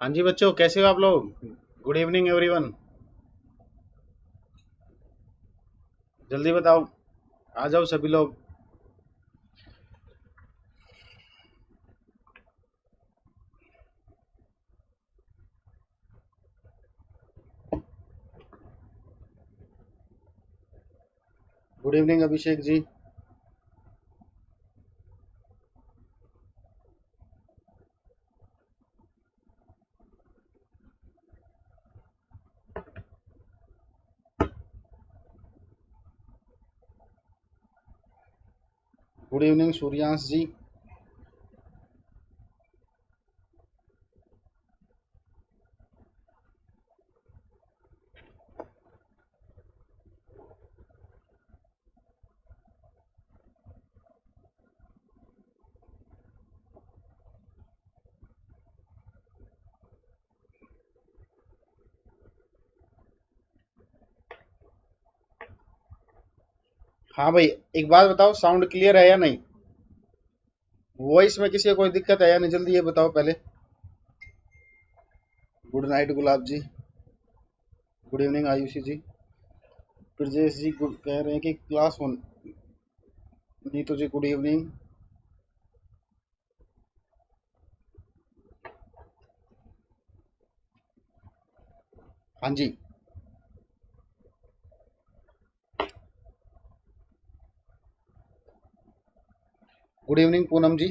हाँ जी बच्चों, कैसे हो आप लोग? Good evening everyone. जल्दी बताओ, आ जाओ सभी लोग। Good evening Abhishek ji. Good evening Suryansh जी। हाँ भाई, एक बात बताओ, साउंड क्लियर है या नहीं? वॉइस में किसी को कोई दिक्कत है या नहीं? जल्दी ये बताओ पहले। गुड नाइट गुलाब जी। गुड इवनिंग आयुषी जी। ब्रजेश जी गुड कह रहे हैं कि क्लास वन। नीतू जी गुड इवनिंग। हाँ जी। गुड इवनिंग पूनम जी।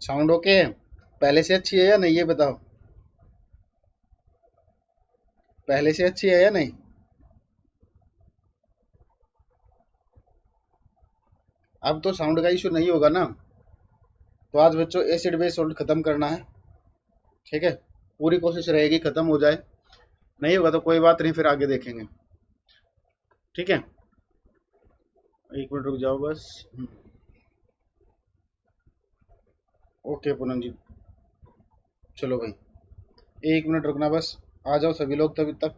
साउंड ओके है? पहले से अच्छी है या नहीं ये बताओ? पहले से अच्छी है या नहीं? अब तो साउंड का इशू नहीं होगा ना? तो आज बच्चों एसिड बेस सोल्ट खत्म करना है। ठीक है, पूरी कोशिश रहेगी खत्म हो जाए। नहीं होगा तो कोई बात नहीं, फिर आगे देखेंगे। ठीक है, एक मिनट रुक जाओ बस। ओके पूनम जी। चलो भाई, एक मिनट रुकना बस। आ जाओ सभी लोग तभी तक।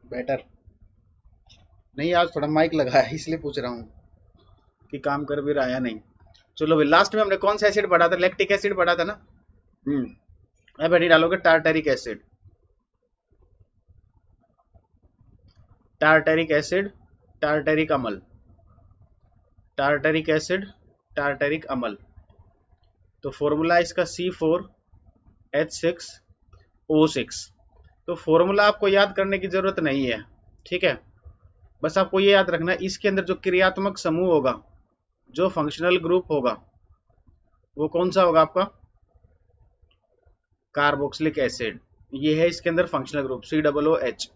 बेटर नहीं, आज थोड़ा माइक लगा है इसलिए पूछ रहा हूँ कि काम कर भी रहा है या नहीं। चलो भाई, लास्ट में हमने कौन सा एसिड पढ़ा था? लैक्टिक एसिड पढ़ा था ना? अब नहीं डालोगे tartaric acid. Tartaric acid, tartaric अम्ल। टार्टरिक एसिड, टार्टरिक अम्ल। तो फॉर्मूला इसका C4H6O6। तो फॉर्मूला आपको याद करने की जरूरत नहीं है। ठीक है, बस आपको ये याद रखना, इसके अंदर जो क्रियात्मक समूह होगा, जो फंक्शनल ग्रुप होगा, वो कौन सा होगा आपका? Carboxylic acid. ये है इसके अंदर functional group COOH,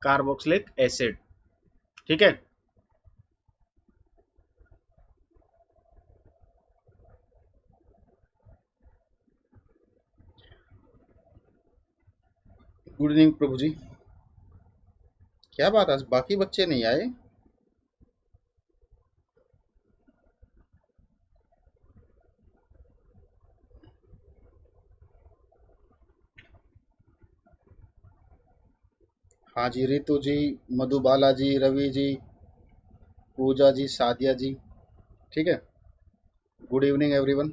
carboxylic acid. ठीक है। गुड इवनिंग प्रभु जी। क्या बात, आज बाकी बच्चे नहीं आए? हाँ जी, रितु जी, मधुबाला जी, रवि जी, पूजा जी, सादिया जी। ठीक है, गुड इवनिंग एवरीवन।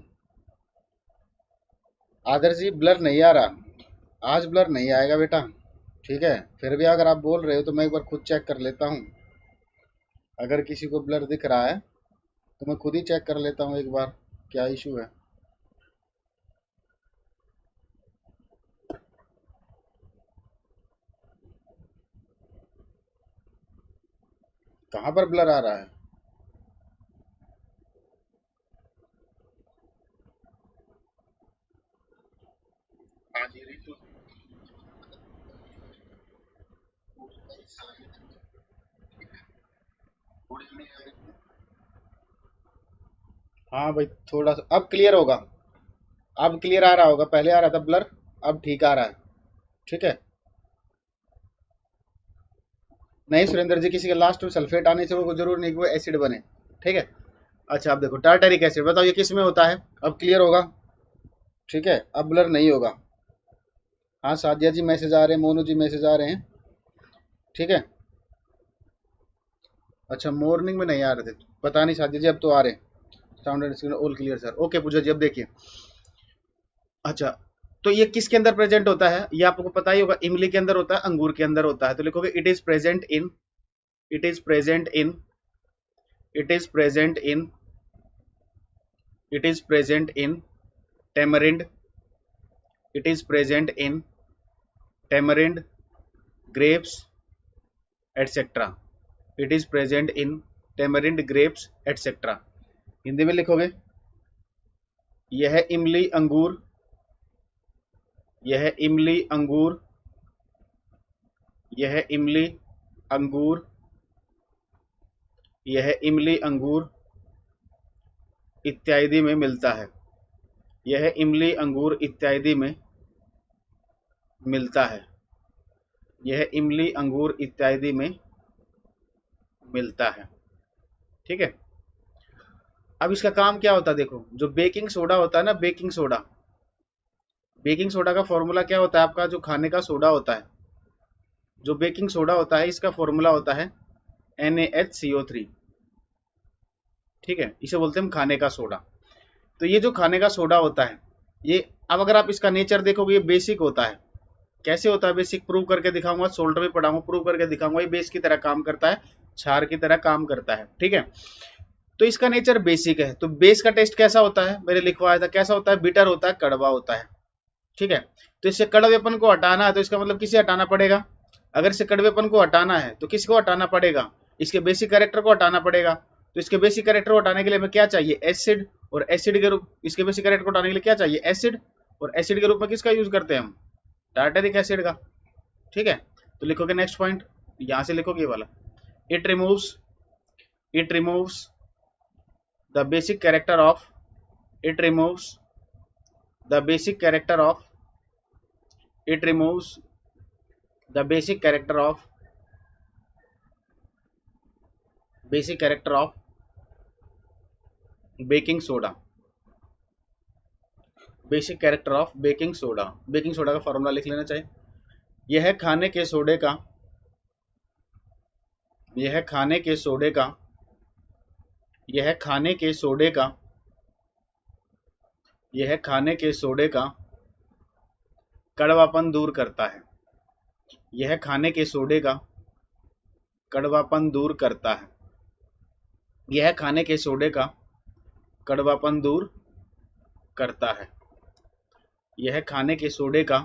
आदर्श जी, ब्लर नहीं आ रहा। आज ब्लर नहीं आएगा बेटा। ठीक है, फिर भी अगर आप बोल रहे हो तो मैं एक बार खुद चेक कर लेता हूँ। अगर किसी को ब्लर दिख रहा है तो मैं खुद ही चेक कर लेता हूँ एक बार, क्या इशू है। कहाँ पर ब्लर आ रहा है? हाँ जी रितु। हाँ भाई, थोड़ा सा अब क्लियर होगा। अब क्लियर आ रहा होगा, पहले आ रहा था ब्लर, अब ठीक आ रहा है। ठीक है। नहीं सुरेंद्र जी, किसी के लास्ट में सल्फेट आने से वो जरूर नहीं कि वो एसिड बने। ठीक है। अच्छा, अब देखो टार्टरिक एसिड, बताओ ये किस में होता है? अब क्लियर होगा। ठीक है, अब ब्लर नहीं होगा। हाँ सादिया जी मैसेज आ रहे हैं, मोनू जी मैसेज आ रहे हैं। ठीक है, अच्छा मॉर्निंग में नहीं आ रहे थे, पता नहीं सादिया जी, अब तो आ रहे हैं। Sound and screen all clear sir, okay Pooja ji अब देखिए। अच्छा, तो ये किसके अंदर प्रेजेंट होता है, ये आपको पता ही होगा, इमली के अंदर होता है, अंगूर के अंदर होता है। तो लिखोगे it is present in, it is present in, it is present in, it is present in tamarind, it is present in tamarind, grapes etcetera. It is present in tamarind, grapes etcetera. Hindi में लिखोगे यह इमली अंगूर, यह इमली अंगूर, यह इमली अंगूर, यह इमली अंगूर इत्यादि में मिलता है, यह इमली अंगूर इत्यादि में मिलता है, यह इमली अंगूर इत्यादि में मिलता है। ठीक है, अब इसका काम क्या होता है देखो, जो बेकिंग सोडा होता है ना, बेकिंग सोडा, बेकिंग सोडा का फॉर्मूला क्या होता है आपका, जो खाने का सोडा होता है, जो बेकिंग सोडा होता है इसका फॉर्मूला होता है NaHCO3। ठीक है, इसे बोलते हैं हम खाने का सोडा। तो ये जो खाने का सोडा होता है, ये अब अगर आप इसका नेचर देखोगे, ये बेसिक होता है। कैसे होता है बेसिक, प्रूव करके दिखाऊंगा, सोल्डर में पढ़ाऊंगा, प्रूव करके दिखाऊंगा। ये बेस की तरह काम करता है, क्षार की तरह काम करता है। ठीक है, तो इसका नेचर बेसिक है। तो बेस का टेस्ट कैसा होता है, मैंने लिखवाया था, कैसा होता है, बिटर होता है, कड़वा होता है। ठीक है, तो इससे कड़वेपन को हटाना है, तो इसका मतलब किसे हटाना पड़ेगा, अगर इसे कड़वेपन को हटाना है तो किसको हटाना पड़ेगा, इसके बेसिक कैरेक्टर को हटाना पड़ेगा। तो इसके बेसिक कैरेक्टर को हटाने के लिए हमें क्या चाहिए, एसिड, और एसिड के रूप, इसके बेसिक कैरेक्टर को हटाने के लिए क्या चाहिए, एसिड, और एसिड के रूप में किसका यूज करते हैं हम, टार्टरिक एसिड का। ठीक है, तो लिखोगे नेक्स्ट पॉइंट, यहां से लिखोगे ये वाला, it removes, it removes the basic character of, it removes the basic character of, it removes the basic character of, basic character of baking soda, basic character of baking soda. Baking soda का formula लिख लेना चाहिए, यह खाने के सोडे का, यह खाने के सोडे का, यह खाने के सोडे का, यह खाने के सोडे का कड़वापन दूर करता है, यह खाने के सोडे का कड़वापन दूर करता है, यह खाने के सोडे का कड़वापन दूर करता है, यह खाने के सोडे का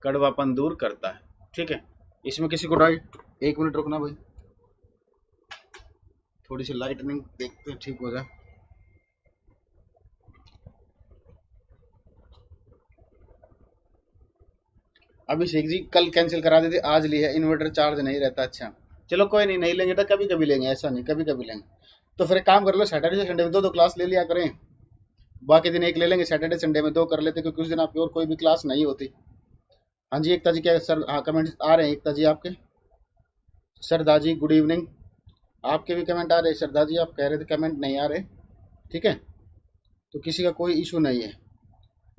कड़वापन दूर करता है। ठीक है, इसमें किसी को डाउट, एक मिनट रुकना भाई, थोड़ी सी लाइटनिंग देखते हैं ठीक हो जाए। अभिषेक जी कल कैंसिल करा देते, आज ली है, इन्वर्टर चार्ज नहीं रहता। अच्छा चलो कोई नहीं, नहीं लेंगे तो कभी कभी लेंगे, ऐसा नहीं, कभी कभी लेंगे। तो फिर एक काम कर लो, सैटरडे से संडे में दो दो क्लास ले लिया करें, बाकी दिन एक ले लेंगे, सैटरडे संडे में दो कर लेते, क्योंकि उस दिन आपकी और कोई भी क्लास नहीं होती। हाँ जी एकता जी, क्या सर, हाँ कमेंट आ रहे हैं एकता जी आपके। सरदा जी गुड इवनिंग, आपके भी कमेंट आ रहे हैं सरदा जी, आप कह रहे थे कमेंट नहीं आ रहे। ठीक है, तो किसी का कोई इशू नहीं है।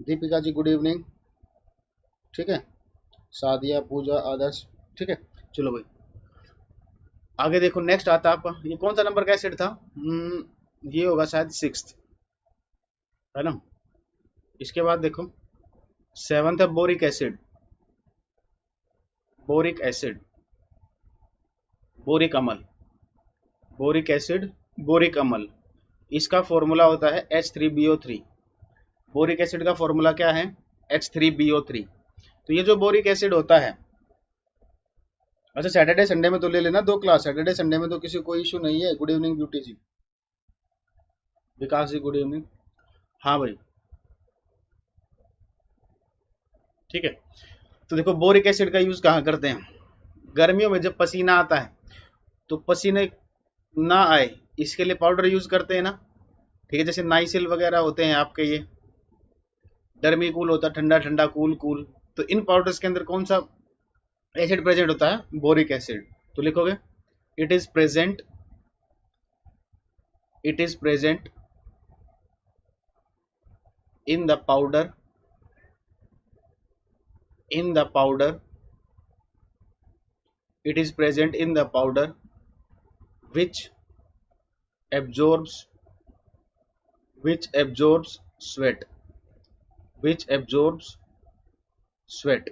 Deepika ji good evening. ठीक है, सादिया, पूजा, आदर्श। ठीक है, चलो भाई आगे देखो, नेक्स्ट आता है आपका, ये कौन सा नंबर का एसिड था, ये होगा शायद 6th, है ना। इसके बाद देखो 7th है boric acid, boric acid, boric अम्ल, बोरिक एसिड, बोरिक अम्ल। इसका फॉर्मूला होता है H3BO3। बोरिक एसिड का फॉर्मूला क्या है, H3BO3। तो ये जो बोरिक एसिड होता है, अच्छा सैटरडे संडे में तो ले लेना दो क्लास, सैटरडे संडे में तो किसी को कोई इशू नहीं है। गुड इवनिंग ब्यूटी जी, विकास जी गुड इवनिंग। हाँ भाई ठीक है, तो देखो बोरिक एसिड का यूज कहाँ करते हैं, गर्मियों में जब पसीना आता है, तो पसीने ना आए इसके लिए पाउडर यूज करते हैं ना। ठीक है, जैसे नाइसिल वगैरह होते हैं आपके, ये डर्मी कूल होता है, ठंडा ठंडा कूल कूल। तो इन पाउडर्स के अंदर कौन सा एसिड प्रेजेंट होता है, बोरिक एसिड। तो लिखोगे it is present, it is present in the powder, in the powder, it is present in the powder which absorbs sweat, which absorbs sweat,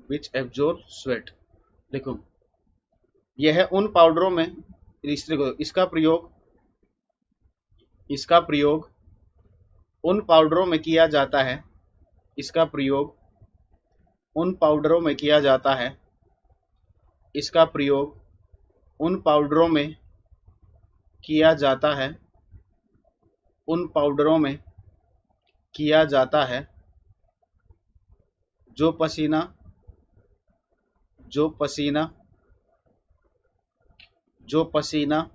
which absorbs sweat। देखो यह है उन पाउडरों में, इसका प्रयोग उन पाउडरों में किया जाता है, इसका प्रयोग उन पाउडरों में किया जाता है, इसका प्रयोग उन पाउडरों में किया जाता है, उन पाउडरों में किया जाता है जो पसीना जो पसीना जो पसीना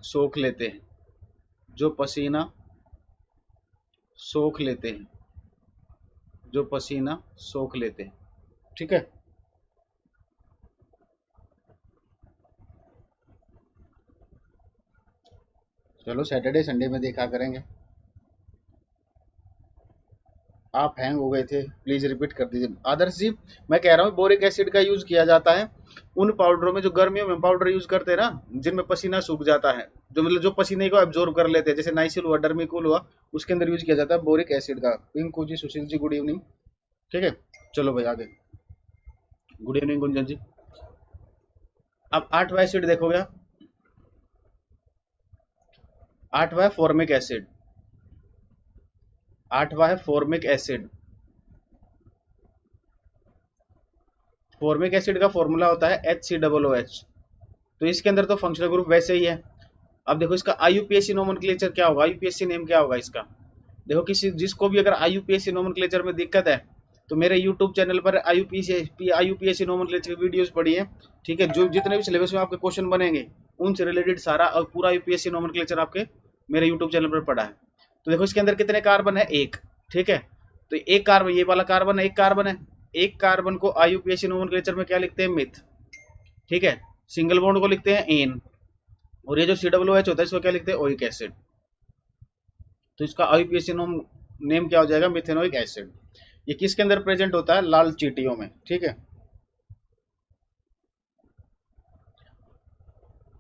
सोख लेते हैं, जो पसीना सोख लेते हैं, जो पसीना सोख लेते हैं। ठीक है, चलो सैटरडे संडे में देखा करेंगे। आप हैंग हो गए थे, प्लीज रिपीट कर दीजिए। आदर्श जी मैं कह रहा हूँ बोरिक एसिड का यूज किया जाता है उन पाउडरों में जो गर्मियों में पाउडर यूज करते हैं ना, जिनमें पसीना सूख जाता है, जो मतलब जो पसीने को एब्जॉर्ब कर लेते हैं, जैसे नाइसिल हुआ, डर्मिकुल हुआ, उसके अंदर यूज किया जाता है बोरिक एसिड का। पिंकू जी, सुशील जी, गुड इवनिंग। ठीक है, चलो भाई आगे। गुड इवनिंग गुंजन जी। अब 8वां एसिड देखोगे, 8वां है फॉर्मिक एसिड, 8वां है फॉर्मिक एसिड। फॉर्मिक एसिड का फॉर्मूला होता है HCOOH। तो इसके अंदर तो फंक्शनल ग्रुप वैसे ही है। अब देखो इसका IUPAC नोमेनक्लेचर क्या होगा, IUPAC नेम क्या होगा इसका। देखो किसी जिसको भी अगर IUPAC नोमेनक्लेचर में दिक्कत है तो मेरे YouTube चैनल पर IUPAC नोमेनक्लेचर की वीडियोस पड़ी है। ठीक है, जो जितने भी सिलेबस में आपके क्वेश्चन बनेंगे उनसे रिलेटेड सारा और पूरा IUPAC नोमेनक्लेचर आपके मेरे YouTube चैनल पर पड़ा है। तो देखो इसके अंदर कितने कार्बन है, एक। ठीक है, तो एक कार्बन, ये वाला कार्बन है, एक कार्बन है, एक कार्बन को IUPAC नोमेनक्लेचर में क्या लिखते हैं, मिथ। ठीक है, सिंगल बॉन्ड को लिखते हैं एन, और ये जो COOH होता है इसको क्या लिखते हैं, ओइक एसिड। तो इसका IUPAC नेम क्या हो जाएगा, मिथेनोइक एसिड। ये किसके अंदर प्रेजेंट होता है, लाल चींटियों में। ठीक है,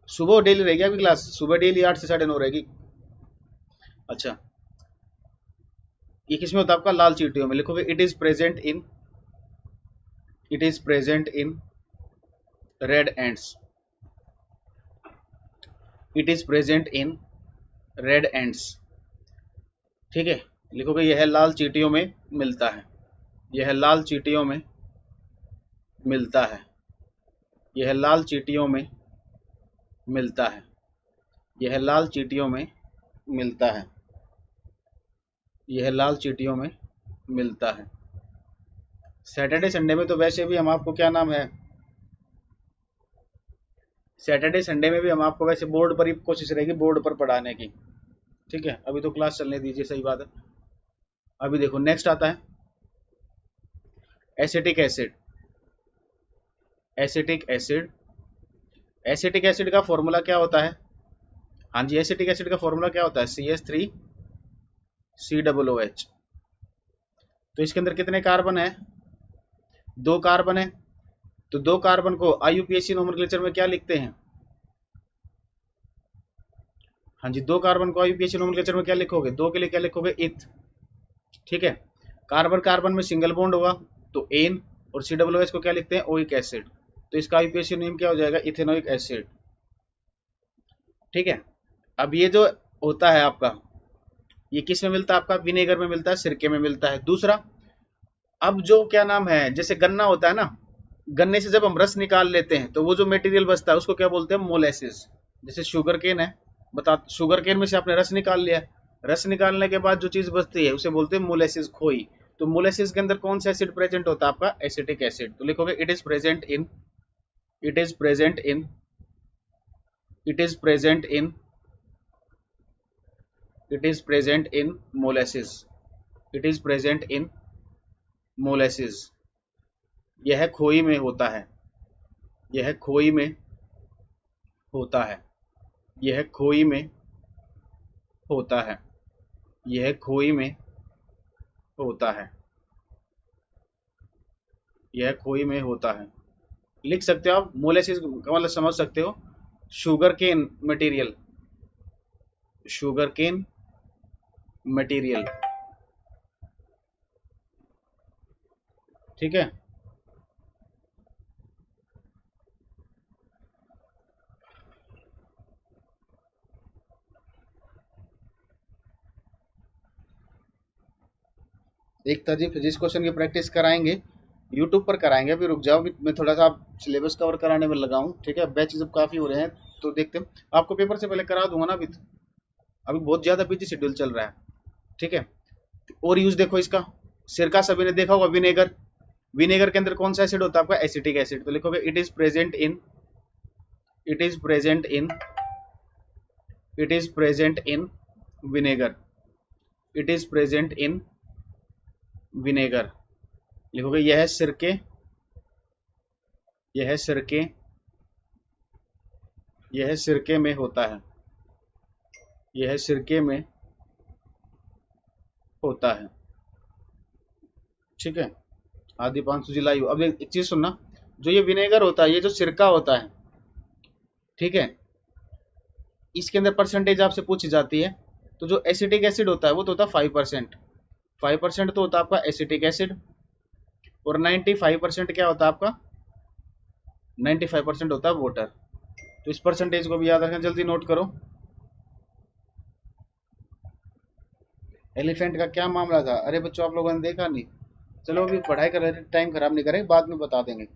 सुबह डेली रहेगी आपकी क्लास, सुबह डेली 8 से 9:30 रहेगी। अच्छा, ये किसमें होता है आपका, लाल चींटियों में। लिखोगे it is present in red ends, it is present in red ends. ठीक है, लिखोगे यह लाल चींटियों में मिलता है, यह लाल चींटियों में मिलता है, यह लाल चींटियों में मिलता है, यह लाल चींटियों में मिलता है, यह लाल चींटियों में मिलता है। सैटरडे संडे में तो वैसे भी हम आपको क्या नाम है, सैटरडे संडे में भी हम आपको वैसे बोर्ड पर ही कोशिश रहेगी बोर्ड पर पढ़ाने की। ठीक है, अभी तो क्लास चलने दीजिए, सही बात है। अभी देखो नेक्स्ट आता है acetic acid. Acetic acid, acetic acid का फॉर्मूला क्या होता है, हाँ जी, एसिटिक एसिड का फॉर्मूला क्या होता है, CH3COOH। तो इसके अंदर कितने कार्बन है, 2 कार्बन है। तो 2 कार्बन को IUPAC नोमेनक्लेचर में क्या लिखते हैं, हाँ जी, 2 कार्बन को IUPAC नोमेनक्लेचर में क्या लिखोगे, 2 के लिए क्या लिखोगे, इथ। ठीक है, कार्बन कार्बन में सिंगल बॉन्ड होगा तो एन, और COOH को क्या लिखते हैं, ओइक एसिड। तो इसका IUPAC नेम क्या हो जाएगा, इथेनोइक एसिड। ठीक है, अब ये जो होता है आपका, ये किस में मिलता है आपका, विनेगर में मिलता है, सिरके में मिलता है। दूसरा, अब जो क्या नाम है, जैसे गन्ना होता है ना, गन्ने से जब हम रस निकाल लेते हैं तो वो जो मटेरियल बचता है उसको क्या बोलते हैं, मोलेसिस। जैसे शुगर केन है, बता, शुगर केन में से आपने रस निकाल लिया, रस निकालने के बाद जो चीज बचती है उसे बोलते हैं मोलेसिस, खोई। तो मोलेसिस के अंदर कौन सा एसिड प्रेजेंट होता है आपका, एसिटिक एसिड। तो लिखोगे it is present in it is present in it is present in it is present in molasses, it is present in molasses. यह खोई में होता है, यह खोई में होता है, यह खोई में होता है, यह खोई में होता है। यह खोई में होता है। लिख सकते हो आप, मोलेसिस का मतलब समझ सकते हो, sugar cane material, sugar cane material, ठीक है। एक तरह फिजिक्स क्वेश्चन की प्रैक्टिस कराएंगे, यूट्यूब पर कराएंगे। अभी रुक जाओ, मैं थोड़ा सा सिलेबस कवर कराने में लगा हूँ, ठीक है। बैच जब काफी हो रहे हैं तो देखते हैं, आपको पेपर से पहले करा दूंगा ना। अभी बहुत ज्यादा बिजी शेड्यूल चल रहा है, ठीक है। और यूज देखो इसका, सिरका सभी ने देखा होगा, विनेगर। विनेगर के अंदर कौन सा एसिड होता है आपका? Acetic acid. तो लिखोगे it is present in, it is present in, it is present in vinegar, it is present in vinegar. लिखोगे यह सिरके, यह सिरके, यह सिरके में होता है, यह सिरके में होता है, ठीक है। आदि 500 जिलाई। अब एक चीज सुनना, जो ये विनेगर होता है, ये जो सिरका होता है, ठीक है, इसके अंदर परसेंटेज आपसे पूछी जाती है। तो जो एसिटिक एसिड होता है वो तो होता है 5%, 5% तो होता है आपका एसिटिक एसिड, और 95% क्या होता है आपका? 95% होता है वाटर। तो इस परसेंटेज को भी याद रखना, जल्दी नोट करो। एलिफेंट का क्या मामला था? अरे बच्चों आप लोगों ने देखा नहीं? चलो अभी पढ़ाई कर रहे थे, टाइम खराब नहीं करें, बाद में बता देंगे।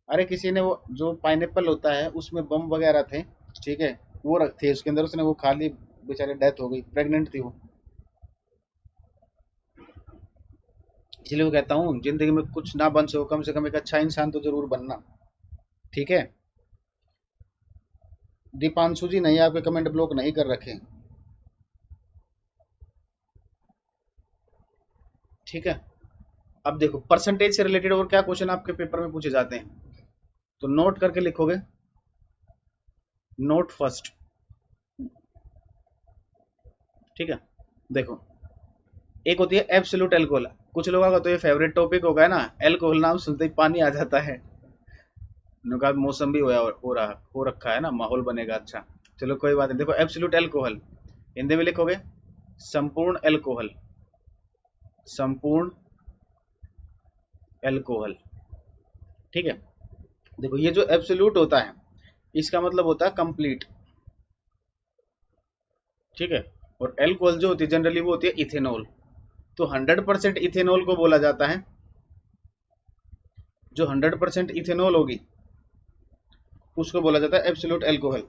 अरे किसी ने वो जो पाइनएप्पल होता है उसमें बम वगैरह थे, ठीक है, वो रखे उसके अंदर, उसने वो खा ली, बेचारे डेथ हो गई, प्रेग्नेंट थी वो। इसलिए वो कहता हूँ जिंदगी में कुछ ना बन सको, कम से कम एक अच्छा इंसान तो जरूर बनना, ठीक है। दीपांशु जी नहीं, आपके कमेंट ब्लॉक नहीं कर रखे, ठीक है। अब देखो परसेंटेज से रिलेटेड और क्या क्वेश्चन आपके पेपर में पूछे जाते हैं, तो नोट करके लिखोगे। नोट फर्स्ट, ठीक है। देखो एक होती है एब्सोल्यूट अल्कोहल। कुछ लोगों का तो ये फेवरेट टॉपिक होगा ना, अल्कोहल नाम सुनते ही पानी आ जाता है। उन्होंने मौसम भी हो रखा है ना, माहौल बनेगा अच्छा। चलो कोई बात नहीं। देखो एब्सोल्यूट अल्कोहल हिंदी में लिखोगे संपूर्ण अल्कोहल, संपूर्ण अल्कोहल, ठीक है। देखो ये जो एब्सोल्यूट होता है इसका मतलब होता है कंप्लीट, ठीक है। और अल्कोहल जो होती है जनरली वो होती है इथेनॉल। तो 100% इथेनॉल को बोला जाता है, जो 100% इथेनॉल होगी उसको बोला जाता है एब्सोल्यूट अल्कोहल,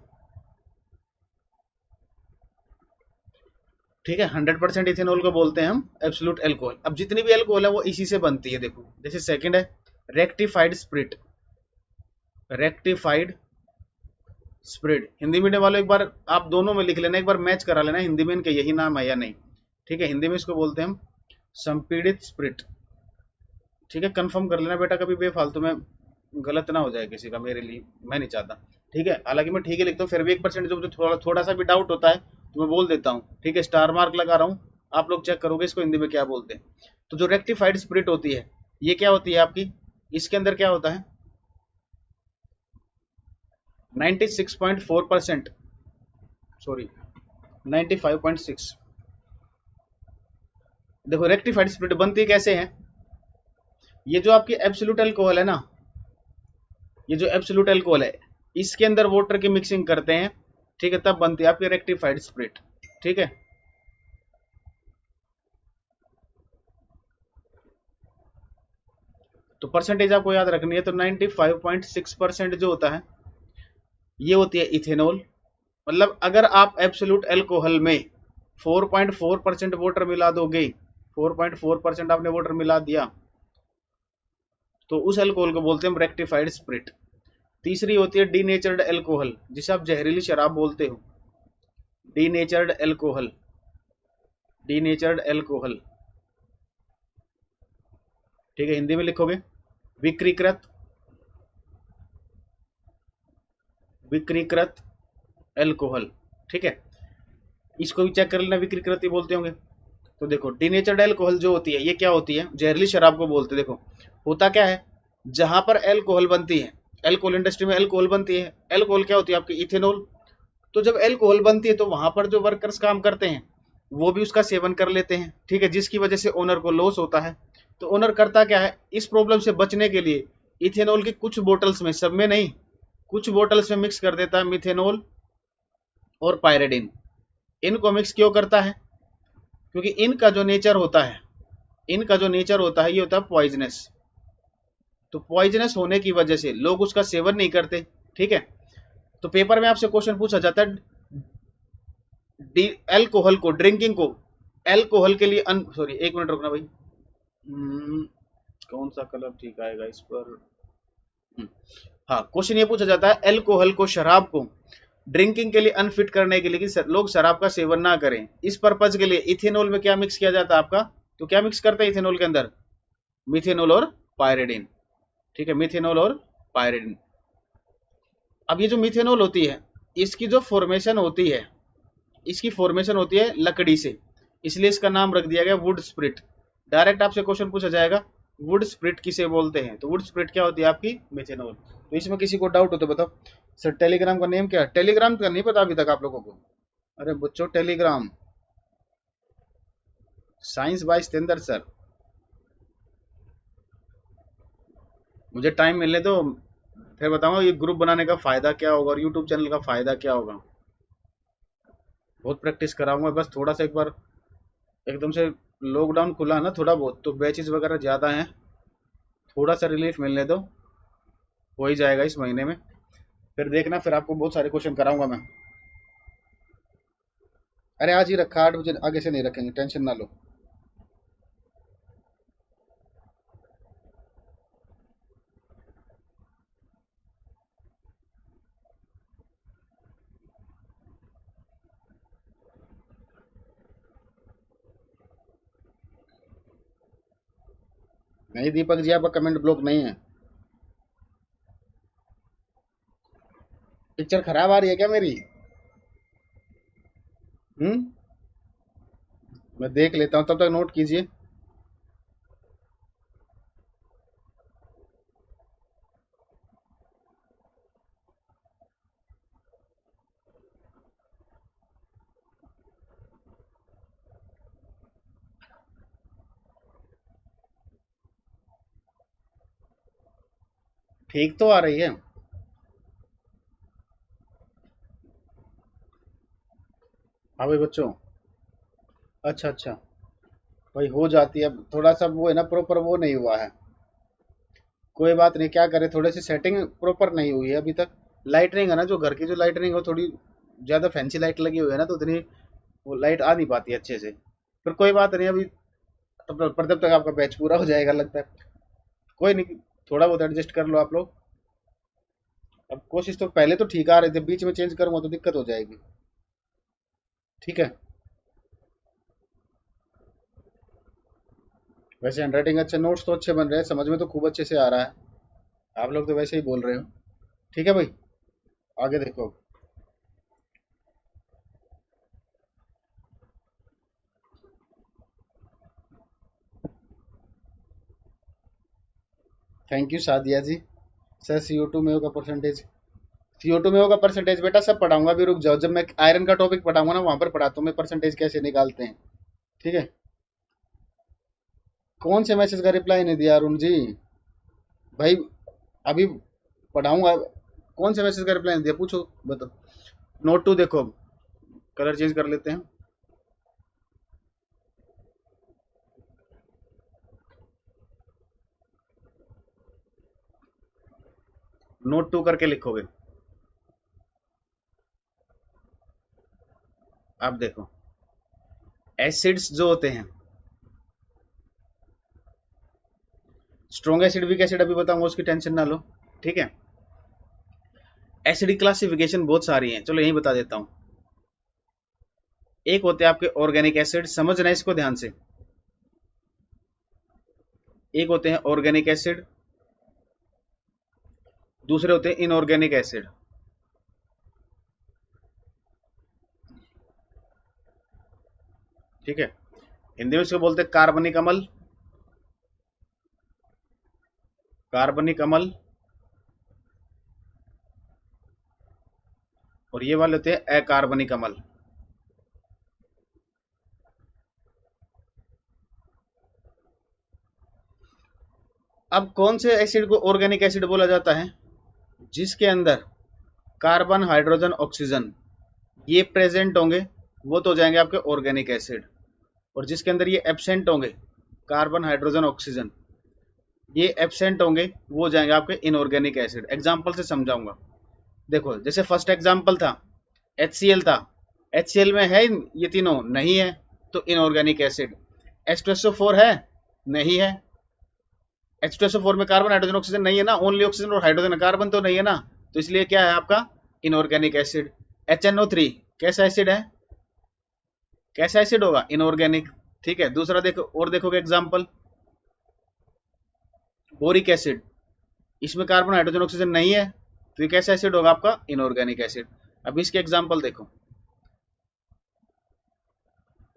ठीक है। 100% इथेनॉल को बोलते हैं हम एब्सोल्यूट अल्कोहल। अब जितनी भी अल्कोहल है वो इसी से बनती है। देखो जैसे सेकंड है rectified spirit, rectified spirit. Hindi medium वालों एक बार आप दोनों में लिख लेना, एक बार मैच करा लेना हिंदी में इनके यही नाम है या नहीं, ठीक है। हिंदी में इसको बोलते हैं हम संपीड़ित स्पिरिट, ठीक है। कंफर्म कर लेना बेटा, कभी बेफालतू में गलत ना हो जाए किसी का, मेरे लिए मैं नहीं चाहता, ठीक है। हालांकि मैं ठीक है लिखता हूँ, फिर भी 1% जो मुझे थोड़ा थोड़ा सा भी डाउट होता है तो मैं बोल देता हूँ, ठीक है। स्टार मार्क लगा रहा हूँ, आप लोग चेक करोगे इसको हिंदी में क्या बोलते हैं। तो जो रेक्टिफाइड स्पिरिट होती है ये क्या होती है आपकी? इसके अंदर क्या होता है? 96.4%, सॉरी 95.6। देखो रेक्टिफाइड स्पिरिट बनती कैसे है? ये जो आपकी एब्सोल्यूट अल्कोहल है ना, ये जो एब्सोल्यूट अल्कोहल है इसके अंदर वाटर की मिक्सिंग करते हैं, ठीक है, तब बनती है आपकी रेक्टिफाइड स्पिरिट, ठीक है। तो परसेंटेज आपको याद रखनी है। तो 95.6% जो होता है ये होती है इथेनॉल। मतलब अगर आप एब्सोल्यूट अल्कोहल में 4.4% वाटर मिला दोगे, 4.4% आपने वाटर मिला दिया, तो उस अल्कोहल को बोलते हैं रेक्टिफाइड स्पिरिट। तीसरी होती है डीनेचर्ड अल्कोहल, जिसे आप जहरीली शराब बोलते हो, डीनेचर्ड अल्कोहल, डीनेचर्ड अल्कोहल, ठीक है। हिंदी में लिखोगे विक्रीकृत, विक्रीकृत अल्कोहल, ठीक है। इसको भी चेक कर लेना, विक्रीकृत ही बोलते होंगे। तो देखो डीनेचर्ड अल्कोहल जो होती है ये क्या होती है? जहरीली शराब को बोलते हैं। देखो होता क्या है, जहां पर एल्कोहल बनती है, एल्कोहल इंडस्ट्री में एल्कोहल बनती है, एल्कोहल क्या होती है आपकी, इथेनॉल। तो जब एल्कोहल बनती है तो वहां पर जो वर्कर्स काम करते हैं वो भी उसका सेवन कर लेते हैं, ठीक है, जिसकी वजह से ओनर को लॉस होता है। तो ओनर करता क्या है, इस प्रॉब्लम से बचने के लिए इथेनॉल की कुछ बोटल्स में, सब में नहीं, कुछ बोटल्स में मिक्स कर देता है मिथेनॉल और पायरेडिन। इनको मिक्स क्यों करता है, क्योंकि इनका जो नेचर होता है, इनका जो नेचर होता है ये होता है पॉइजनस। तो पॉइजनस होने की वजह से लोग उसका सेवन नहीं करते, ठीक है। तो पेपर में आपसे क्वेश्चन पूछा जाता है, एल्कोहल को, ड्रिंकिंग को, एल्कोहल के लिए सॉरी एक मिनट रुकना भाई। कौन सा कलर ठीक आएगा इस पर। हम्म, हाँ, क्वेश्चन ये पूछा जाता है एल्कोहल को, शराब को ड्रिंकिंग के लिए अनफिट करने के लिए कि लोग शराब का सेवन ना करें, इस पर्पज के लिए इथेनॉल में क्या मिक्स किया जाता है आपका, तो क्या मिक्स करते हैं इथेनॉल के अंदर, मिथेनॉल और पायरेडिन, ठीक है, मिथेनॉल और पायरेडिन। अब ये जो मिथेनॉल होती है, इसकी जो फॉर्मेशन होती है, इसकी फॉर्मेशन होती है लकड़ी से, इसलिए इसका नाम रख दिया गया वुड स्प्रिट। डायरेक्ट आपसे क्वेश्चन पूछा जाएगा वुड स्प्रिट किसे बोलते हैं, तो वुड स्प्रिट क्या होती है आपकी, मिथेनॉल। तो इसमें किसी को डाउट हो तो बताओ। सर टेलीग्राम का नेम क्या है, टेलीग्राम का नहीं पता अभी तक आप लोगों को। अरे बच्चों, Telegram science by Satendra sir. मुझे टाइम मिलने दो, फिर बताऊंगा ये ग्रुप बनाने का फायदा क्या होगा और यूट्यूब चैनल का फायदा क्या होगा। बहुत प्रैक्टिस कराऊंगा, बस थोड़ा सा एक बार, एकदम से लॉकडाउन खुला है ना थोड़ा बहुत, तो बैचेस वगैरह ज़्यादा हैं, थोड़ा सा रिलीफ मिलने दो, हो ही जाएगा इस महीने में। फिर देखना, फिर आपको बहुत सारे क्वेश्चन कराऊंगा मैं। अरे आज ही रखा, 8 बजे, आगे से नहीं रखेंगे, टेंशन ना लो। नहीं दीपक जी, आपका कमेंट ब्लॉक नहीं है। पिक्चर खराब आ रही है क्या मेरी? हम्म, मैं देख लेता हूँ, तब तक नोट कीजिए। ठीक तो आ रही है। हाँ भाई बच्चों, अच्छा अच्छा, भाई हो जाती है, अब थोड़ा सा वो है ना, प्रॉपर वो नहीं हुआ है। कोई बात नहीं, क्या करें, थोड़ी सी सेटिंग प्रॉपर नहीं हुई है अभी तक। लाइटनिंग है ना, जो घर की जो लाइटनिंग है वो थोड़ी ज़्यादा फैंसी लाइट लगी हुई है ना, तो उतनी वो लाइट आ नहीं पाती अच्छे से। फिर कोई बात नहीं, अभी तब तक आपका बैच पूरा हो जाएगा लगता है। कोई नहीं, थोड़ा बहुत एडजस्ट कर लो आप लोग। अब कोशिश तो पहले तो ठीक आ रहे थे, बीच में चेंज करूंगा तो दिक्कत हो जाएगी, ठीक है। वैसे हैंडराइटिंग अच्छे, नोट्स तो अच्छे बन रहे हैं, समझ में तो खूब अच्छे से आ रहा है। आप लोग तो वैसे ही बोल रहे हो, ठीक है भाई, आगे देखो। Thank you Sadia ji. Sir CO2 में होगा परसेंटेज, CO2 में होगा परसेंटेज, बेटा सब पढ़ाऊंगा, अभी रुक जाओ, जब मैं आयरन का टॉपिक पढ़ाऊंगा ना वहां पर पढ़ाता हूँ मैं परसेंटेज कैसे निकालते हैं, ठीक है। कौन से मैसेज का रिप्लाई नहीं दिया अरुण जी, भाई अभी पढ़ाऊंगा। कौन से मैसेज का रिप्लाई नहीं दिया, पूछो, बताओ। नोट 2 देखो, अब कलर चेंज कर लेते हैं। नोट 2 करके लिखोगे, आप देखो। एसिड्स जो होते हैं, स्ट्रॉन्ग एसिड वीक एसिड अभी बताऊंगा, उसकी टेंशन ना लो, ठीक है। एसिड की क्लासिफिकेशन बहुत सारी है, चलो यही बता देता हूँ। एक होते हैं आपके ऑर्गेनिक एसिड, समझना इसको ध्यान से। एक होते हैं ऑर्गेनिक एसिड, दूसरे होते हैं इनऑर्गेनिक एसिड, ठीक है। हिंदी में इसको बोलते हैं कार्बनिक अम्ल, कार्बनिक अम्ल, और ये वाले होते हैं अकार्बनिक अम्ल। अब कौन से एसिड को ऑर्गेनिक एसिड बोला जाता है? जिसके अंदर कार्बन, हाइड्रोजन, ऑक्सीजन ये प्रेजेंट होंगे वो तो हो जाएंगे आपके ऑर्गेनिक एसिड, और जिसके अंदर ये एब्सेंट होंगे, कार्बन, हाइड्रोजन, ऑक्सीजन ये एब्सेंट होंगे, वो हो जाएंगे आपके इनऑर्गेनिक एसिड। एग्जांपल से समझाऊंगा। देखो, जैसे फर्स्ट एग्जांपल था HCl था, HCl में है ये तीनों? नहीं है, तो इनऑर्गेनिक एसिड। H2SO4 है? नहीं है। H2SO4 में कार्बन, हाइड्रोजन, ऑक्सीजन नहीं है ना, ओनली ऑक्सीजन और हाइड्रोजन, कार्बन तो नहीं है ना, तो इसलिए क्या है आपका इनऑर्गेनिक एसिड। HNO3 कैसा एसिड है? कैसा एसिड होगा? इनऑर्गेनिक। ठीक है, दूसरा देखो, और देखोगे एग्जांपल, बोरिक एसिड, इसमें कार्बन, हाइड्रोजन, ऑक्सीजन नहीं है, तो ये कैसा एसिड होगा आपका? Inorganic acid. अब इसके एग्जांपल देखो,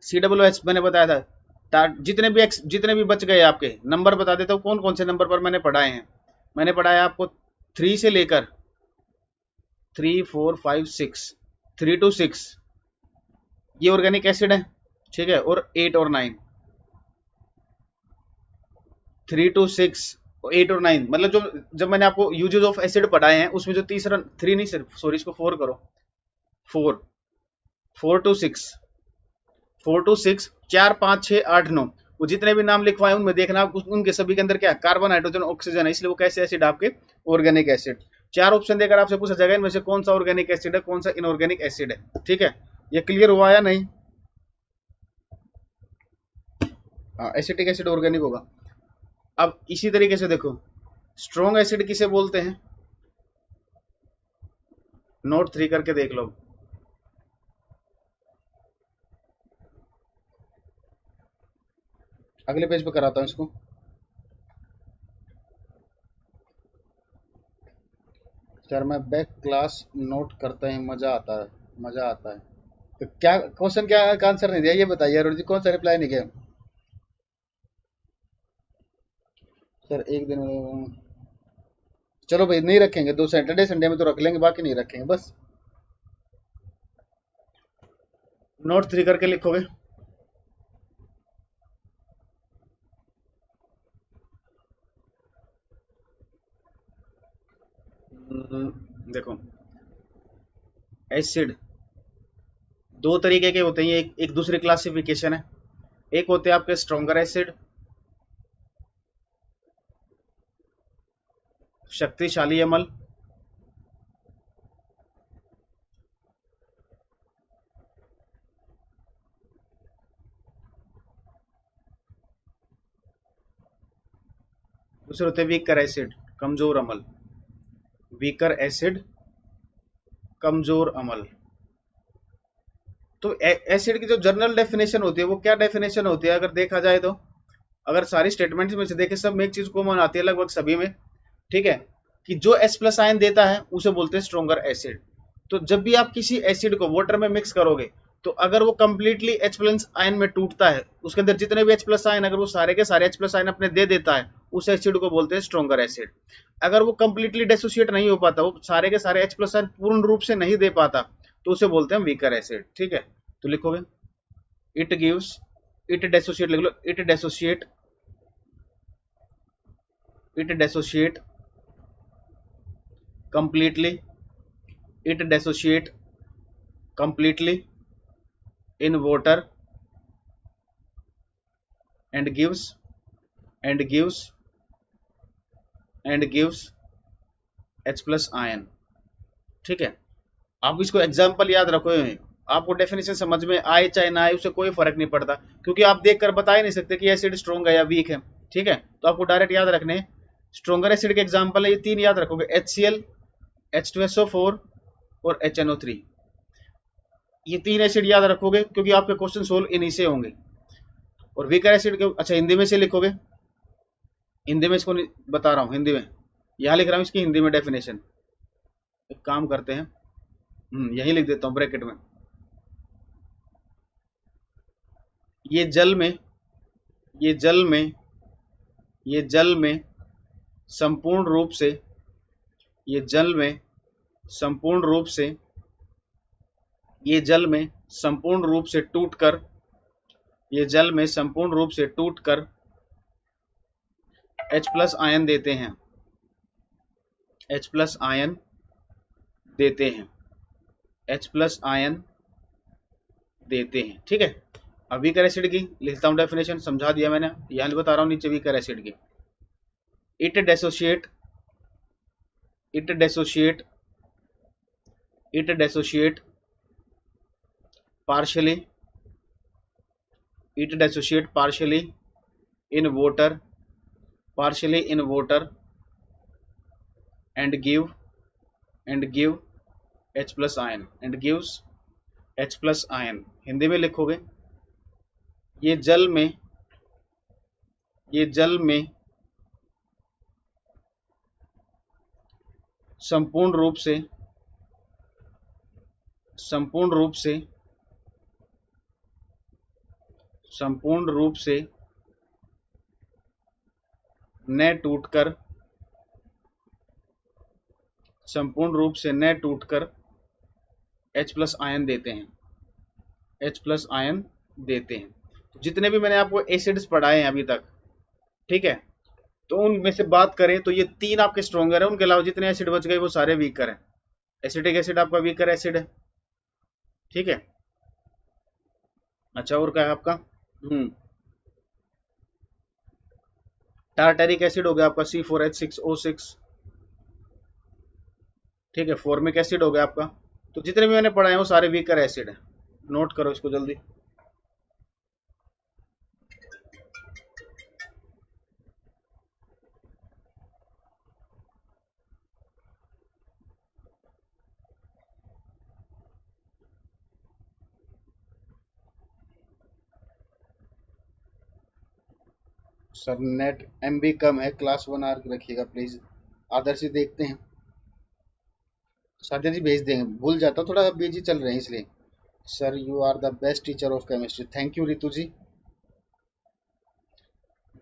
COOH मैंने बताया था, जितने भी बच गए आपके नंबर बता देता हूँ कौन कौन से नंबर पर मैंने पढ़ाए हैं। मैंने पढ़ाया आपको 3 से लेकर 3, 4, 5, 6, 3 to 6 ये ऑर्गेनिक एसिड है, ठीक है, और 8 और 9, 3 to 6, 8 और 9, मतलब जो जब मैंने आपको यूजेस ऑफ एसिड पढ़ाए हैं उसमें जो तीसरा, 3 नहीं सिर्फ, सॉरी, इसको 4 करो, 4 to 6, 4 to 6, 4, 5, 6, 8, 9, वो जितने भी नाम लिखवाए उनमें देखना उनके सभी के अंदर क्या है? कार्बन, हाइड्रोजन, ऑक्सीजन है, इसलिए वो कैसे एसिड आपके? Organic acid. 4 ऑप्शन देकर आपसे पूछा जाएगा इनमें से कौन सा ऑर्गेनिक एसिड है, कौन सा इनऑर्गेनिक एसिड है। ठीक है, ये क्लियर हुआ या नहीं? हाँ, एसिटिक एसिड ऑर्गेनिक होगा। अब इसी तरीके से देखो, स्ट्रॉन्ग एसिड किसे बोलते हैं? नोट 3 करके देख लो। अगले पेज पे कराता हूं इसको। सर मैं बैक क्लास नोट करता है, मजा आता है, मजा आता है। तो क्या क्वेश्चन, क्या आंसर नहीं दिया ये बताइए अरुण जी, कौन सा रिप्लाई नहीं किया? सर एक दिन चलो भाई नहीं रखेंगे, 2 सैटरडे संडे में तो रख लेंगे, बाकी नहीं रखेंगे बस। नोट 3 करके लिखोगे। देखो, एसिड दो तरीके के होते हैं, एक दूसरी क्लासिफिकेशन है। एक होते हैं आपके स्ट्रॉन्गर एसिड, शक्तिशाली अम्ल, दूसरे होते हैं वीकर एसिड, कमजोर अम्ल। वीकर एसिड, कमजोर अम्ल। तो एसिड की जो जनरल डेफिनेशन होती है वो क्या डेफिनेशन होती है अगर देखा जाए तो? अगर सारी स्टेटमेंट्स में से देखे, सब में एक चीज कॉमन आती है लगभग सभी में, ठीक है, कि जो H+ आयन देता है उसे बोलते हैं स्ट्रॉन्गर एसिड। तो जब भी आप किसी एसिड को वाटर में मिक्स करोगे, तो अगर वो कंप्लीटली H+ आयन में टूटता है, उसके अंदर जितने भी H+ आयन, अगर वो सारे के सारे H+ आयन अपने दे देता है, उस एसिड को बोलते हैं स्ट्रॉन्गर एसिड। अगर वो कंप्लीटली डेसोसिएट नहीं हो पाता, वो सारे के सारे H+ आयन पूर्ण रूप से नहीं दे पाता, तो उसे बोलते हैं वीकर एसिड। ठीक है, तो लिखोगे इट गिव्स, इट डेसोसिएट लिख लो, it dissociate, it dissociate completely, it dissociate completely in water and gives and gives and gives H+ ion। ठीक है, आप इसको एग्जाम्पल याद रखो, आपको डेफिनेशन समझ में आए चाहे ना आए उससे कोई फर्क नहीं पड़ता, क्योंकि आप देखकर बता ही नहीं सकते कि एसिड स्ट्रॉन्ग है या वीक है। ठीक है, तो आपको डायरेक्ट याद रखने स्ट्रॉन्गर एसिड के एग्जाम्पल है, ये 3 याद रखोगे, HCl, H2SO4 और HNO3। ये 3 एसिड याद रखोगे क्योंकि आपके क्वेश्चन सोल्व इन्हीं से होंगे। और वीकर एसिड के, अच्छा हिंदी में से लिखोगे, हिंदी में इसको बता रहा हूँ, हिंदी में यहाँ लिख रहा हूँ इसकी हिंदी में डेफिनेशन। एक काम करते हैं, यही लिख देता हूँ ब्रैकेट में। ये जल में, ये जल में, ये जल में संपूर्ण रूप से, ये जल में संपूर्ण रूप से, ये जल में संपूर्ण रूप से टूटकर, ये जल में संपूर्ण रूप से टूटकर H+ आयन देते हैं, H+ आयन देते हैं, H+ आयन देते हैं। ठीक है, अब वीकर एसिड की लिखता हूं डेफिनेशन, समझा दिया मैंने, यहां बता रहा हूं नीचे वीकर एसिड की। It dissociate partially in water and give H+ ion and gives H+ ion। Hindi में लिखोगे, ये जल में संपूर्ण रूप से न टूटकर H+ आयन देते हैं, H+ आयन देते हैं। तो जितने भी मैंने आपको एसिड्स पढ़ाए हैं अभी तक, ठीक है, तो उनमें से बात करें तो ये 3 आपके स्ट्रॉन्गर है, उनके अलावा जितने एसिड बच गए वो सारे वीकर हैं। एसिटिक एसिड आपका वीकर एसिड है, ठीक है। अच्छा, और क्या है आपका, टार्टेरिक एसिड हो गया आपका C4H6O6, ठीक है। फॉर्मिक एसिड हो गया आपका। तो जितने भी मैंने पढ़ाए हैं वो सारे वीकर एसिड है, नोट करो इसको जल्दी। सर नेट MB कम है, क्लास 1 आर रखिएगा प्लीज। आदर्श जी देखते हैं, साथी जी भेज देंगे, भूल जाता हूँ, थोड़ा बिजी चल रहे हैं इसलिए। Sir you are the best teacher of chemistry, thank you Ritu ji.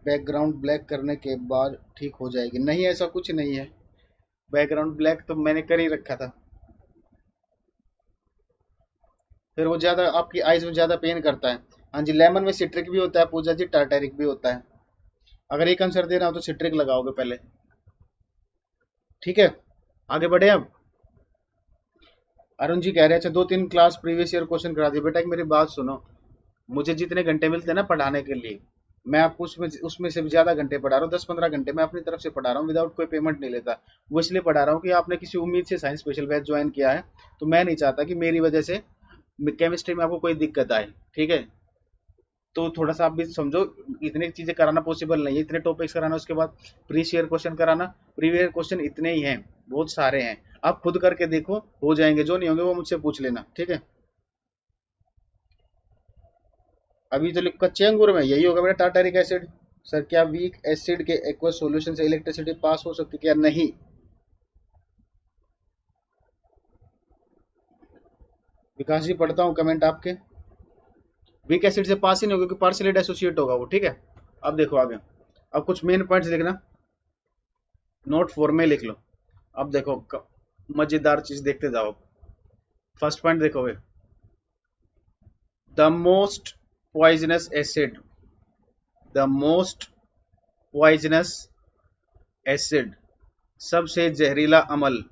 Background black करने के बाद ठीक हो जाएगी? नहीं, ऐसा कुछ नहीं है, बैकग्राउंड ब्लैक तो मैंने कर ही रखा था, फिर वो ज्यादा आपकी आईज में ज्यादा पेन करता है। हाँ जी, लेमन में सिट्रिक भी होता है पूजा जी, टार्टेरिक भी होता है। अगर एक आंसर देना हो तो सिट्रिक लगाओगे पहले, ठीक है। आगे बढ़े अब। अरुण जी कह रहे हैं अच्छा 2-3 क्लास प्रीवियस ईयर क्वेश्चन करा दिए। बेटा एक मेरी बात सुनो, मुझे जितने घंटे मिलते हैं ना पढ़ाने के लिए, मैं आपको उसमें से भी ज्यादा घंटे पढ़ा रहा हूँ, 10-15 घंटे मैं अपनी तरफ से पढ़ा रहा हूँ, विदाउट कोई पेमेंट नहीं लेता। वो इसलिए पढ़ा रहा हूँ कि आपने किसी उम्मीद से साइंस स्पेशल बैच ज्वाइन किया है, तो मैं नहीं चाहता कि मेरी वजह से केमिस्ट्री में आपको कोई दिक्कत आए, ठीक है। तो थोड़ा सा आप भी समझो, इतनी चीजें कराना पॉसिबल नहीं है, इतने टॉपिक्स कराना, उसके बाद प्रीवियस ईयर क्वेश्चन कराना। प्रीवियस ईयर क्वेश्चन इतने ही हैं, बहुत सारे हैं, आप खुद करके देखो, हो जाएंगे। जो नहीं होंगे वो मुझसे पूछ लेना, ठीक है। अभी तो कच्चे अंगूर में यही होगा बेटा, टार्टेरिक एसिड। सर क्या वीक एसिड के एक्वस सॉल्यूशन से इलेक्ट्रिसिटी पास हो सकती है क्या? नहीं, विकास जी पढ़ता हूँ कमेंट आपके, वीक एसिड से पास ही नहीं होगा क्योंकि पार्शियली एसोसिएट होगा वो, ठीक है। अब देखो आगे, अब कुछ मेन पॉइंट्स लिखना, नोट 4 में लिख लो। अब देखो मजेदार चीज देखते जाओ। फर्स्ट पॉइंट देखोगे, the most poisonous acid, the most poisonous acid, सबसे जहरीला अमल,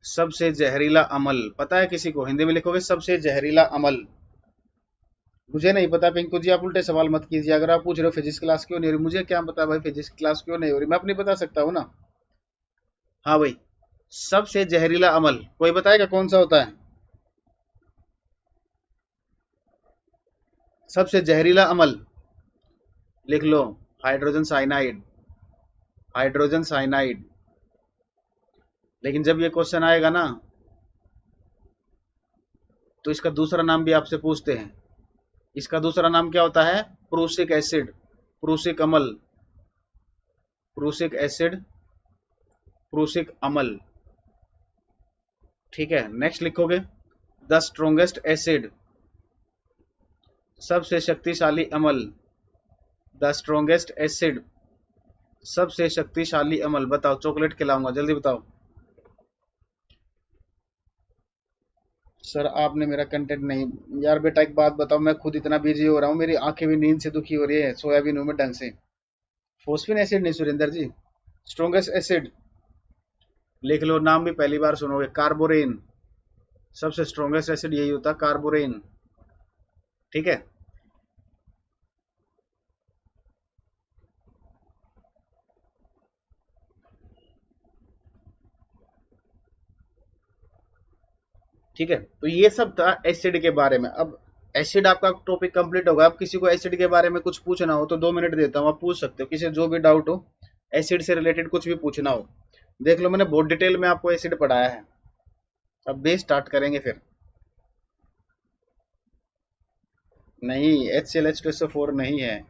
सबसे जहरीला अमल पता है किसी को? हिंदी में लिखोगे सबसे जहरीला अमल। मुझे नहीं पता पिंकू जी, आप उल्टे सवाल मत कीजिए। अगर आप पूछ रहे हो फिजिक्स क्लास क्यों नहीं हो रही, मुझे क्या पता भाई फिजिक्स क्लास क्यों नहीं हो रही, मैं अपनी बता सकता हूँ ना। हाँ भाई, सबसे जहरीला अमल कोई बताएगा कौन सा होता है? सबसे जहरीला अमल लिख लो, हाइड्रोजन साइनाइड, हाइड्रोजन साइनाइड। लेकिन जब ये क्वेश्चन आएगा ना तो इसका दूसरा नाम भी आपसे पूछते हैं। इसका दूसरा नाम क्या होता है? प्रूसिक एसिड, प्रूसिक अमल, प्रूसिक एसिड, प्रूसिक अमल, ठीक है। नेक्स्ट लिखोगे द स्ट्रोंगेस्ट एसिड, सबसे शक्तिशाली अमल, द स्ट्रोंगेस्ट एसिड, सबसे शक्तिशाली अमल बताओ, चॉकलेट खिलाऊंगा, जल्दी बताओ। सर आपने मेरा कंटेंट नहीं, यार बेटा एक बात बताओ, मैं खुद इतना बिजी हो रहा हूँ, मेरी आंखें भी नींद से दुखी हो रही है, सोया भी नहीं हूं मैं ढंग से। फोस्फिन एसिड नहीं सुरेंद्र जी, स्ट्रोंगेस्ट एसिड, लिख लो, नाम भी पहली बार सुनोगे, कार्बोरेन। सबसे स्ट्रोंगेस्ट एसिड यही होता है, कार्बोरेन। ठीक है। ठीक है, तो ये सब था एसिड के बारे में। अब एसिड आपका टॉपिक कंप्लीट होगा। अब किसी को एसिड के बारे में कुछ पूछना हो तो 2 मिनट देता हूँ, आप पूछ सकते हो, किसी जो भी डाउट हो, एसिड से रिलेटेड कुछ भी पूछना हो। देख लो मैंने बहुत डिटेल में आपको एसिड पढ़ाया है। अब बेस स्टार्ट करेंगे फिर। नहीं, HCl H2SO4 नहीं है।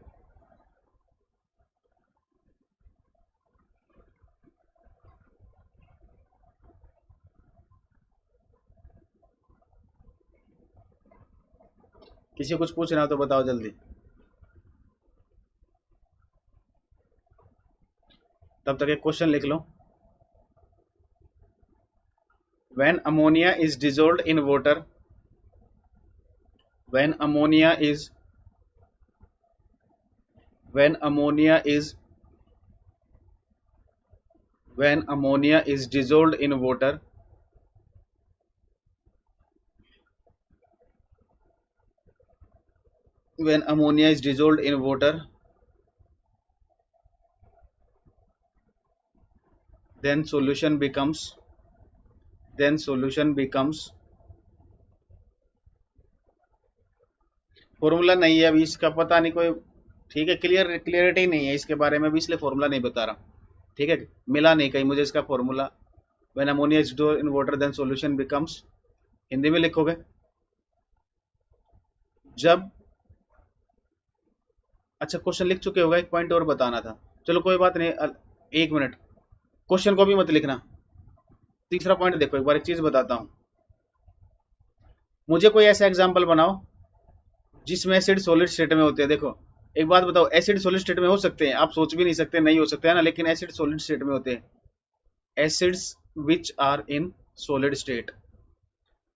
किसी को कुछ पूछना हो तो बताओ जल्दी, तब तक एक क्वेश्चन लिख लो। When ammonia is dissolved in water, when ammonia is when ammonia is when ammonia is dissolved in water, when ammonia is dissolved in water, then solution becomes then solution becomes formula नहीं है अभी इसका, पता नहीं कोई। ठीक है, clarity नहीं है इसके बारे में भी, इसलिए फॉर्मूला नहीं बता रहा। ठीक है, मिला नहीं कहीं मुझे इसका formula. When ammonia is dissolved in water then solution becomes, Hindi में लिखोगे, जब, अच्छा क्वेश्चन लिख चुके होगा, एक पॉइंट और बताना था। चलो कोई बात नहीं, 1 मिनट, क्वेश्चन को भी मत लिखना। तीसरा पॉइंट देखो, एक बार एक चीज बताता हूँ। मुझे कोई ऐसा एग्जाम्पल बनाओ जिसमें एसिड सॉलिड स्टेट में होते हैं। देखो एक बात बताओ, एसिड सॉलिड स्टेट में हो सकते हैं, आप सोच भी नहीं सकते, नहीं हो सकते है ना, लेकिन एसिड सॉलिड स्टेट में होते हैं। Acids which are in solid state,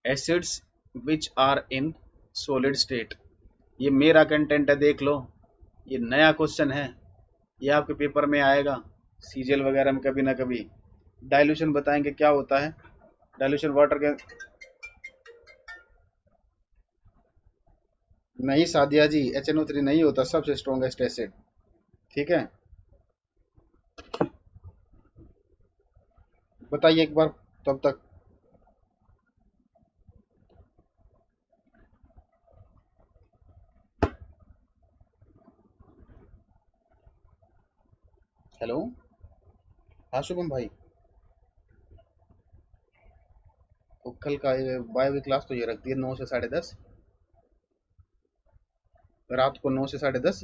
acids which are in solid state, ये मेरा कंटेंट है, देख लो। ये नया क्वेश्चन है, ये आपके पेपर में आएगा, सीजीएल वगैरह में कभी ना कभी। डाइल्यूशन बताएंगे क्या होता है, डाइल्यूशन वाटर के। नहीं सादिया जी, HNO3 नहीं होता सबसे स्ट्रॉन्गेस्ट एसिड। ठीक है, बताइए एक बार तब तक। हेलो, हाँ शुभम भाई। तो कल का बायो की क्लास तो ये रखती है 9 से 10:30, रात को 9 से 10:30,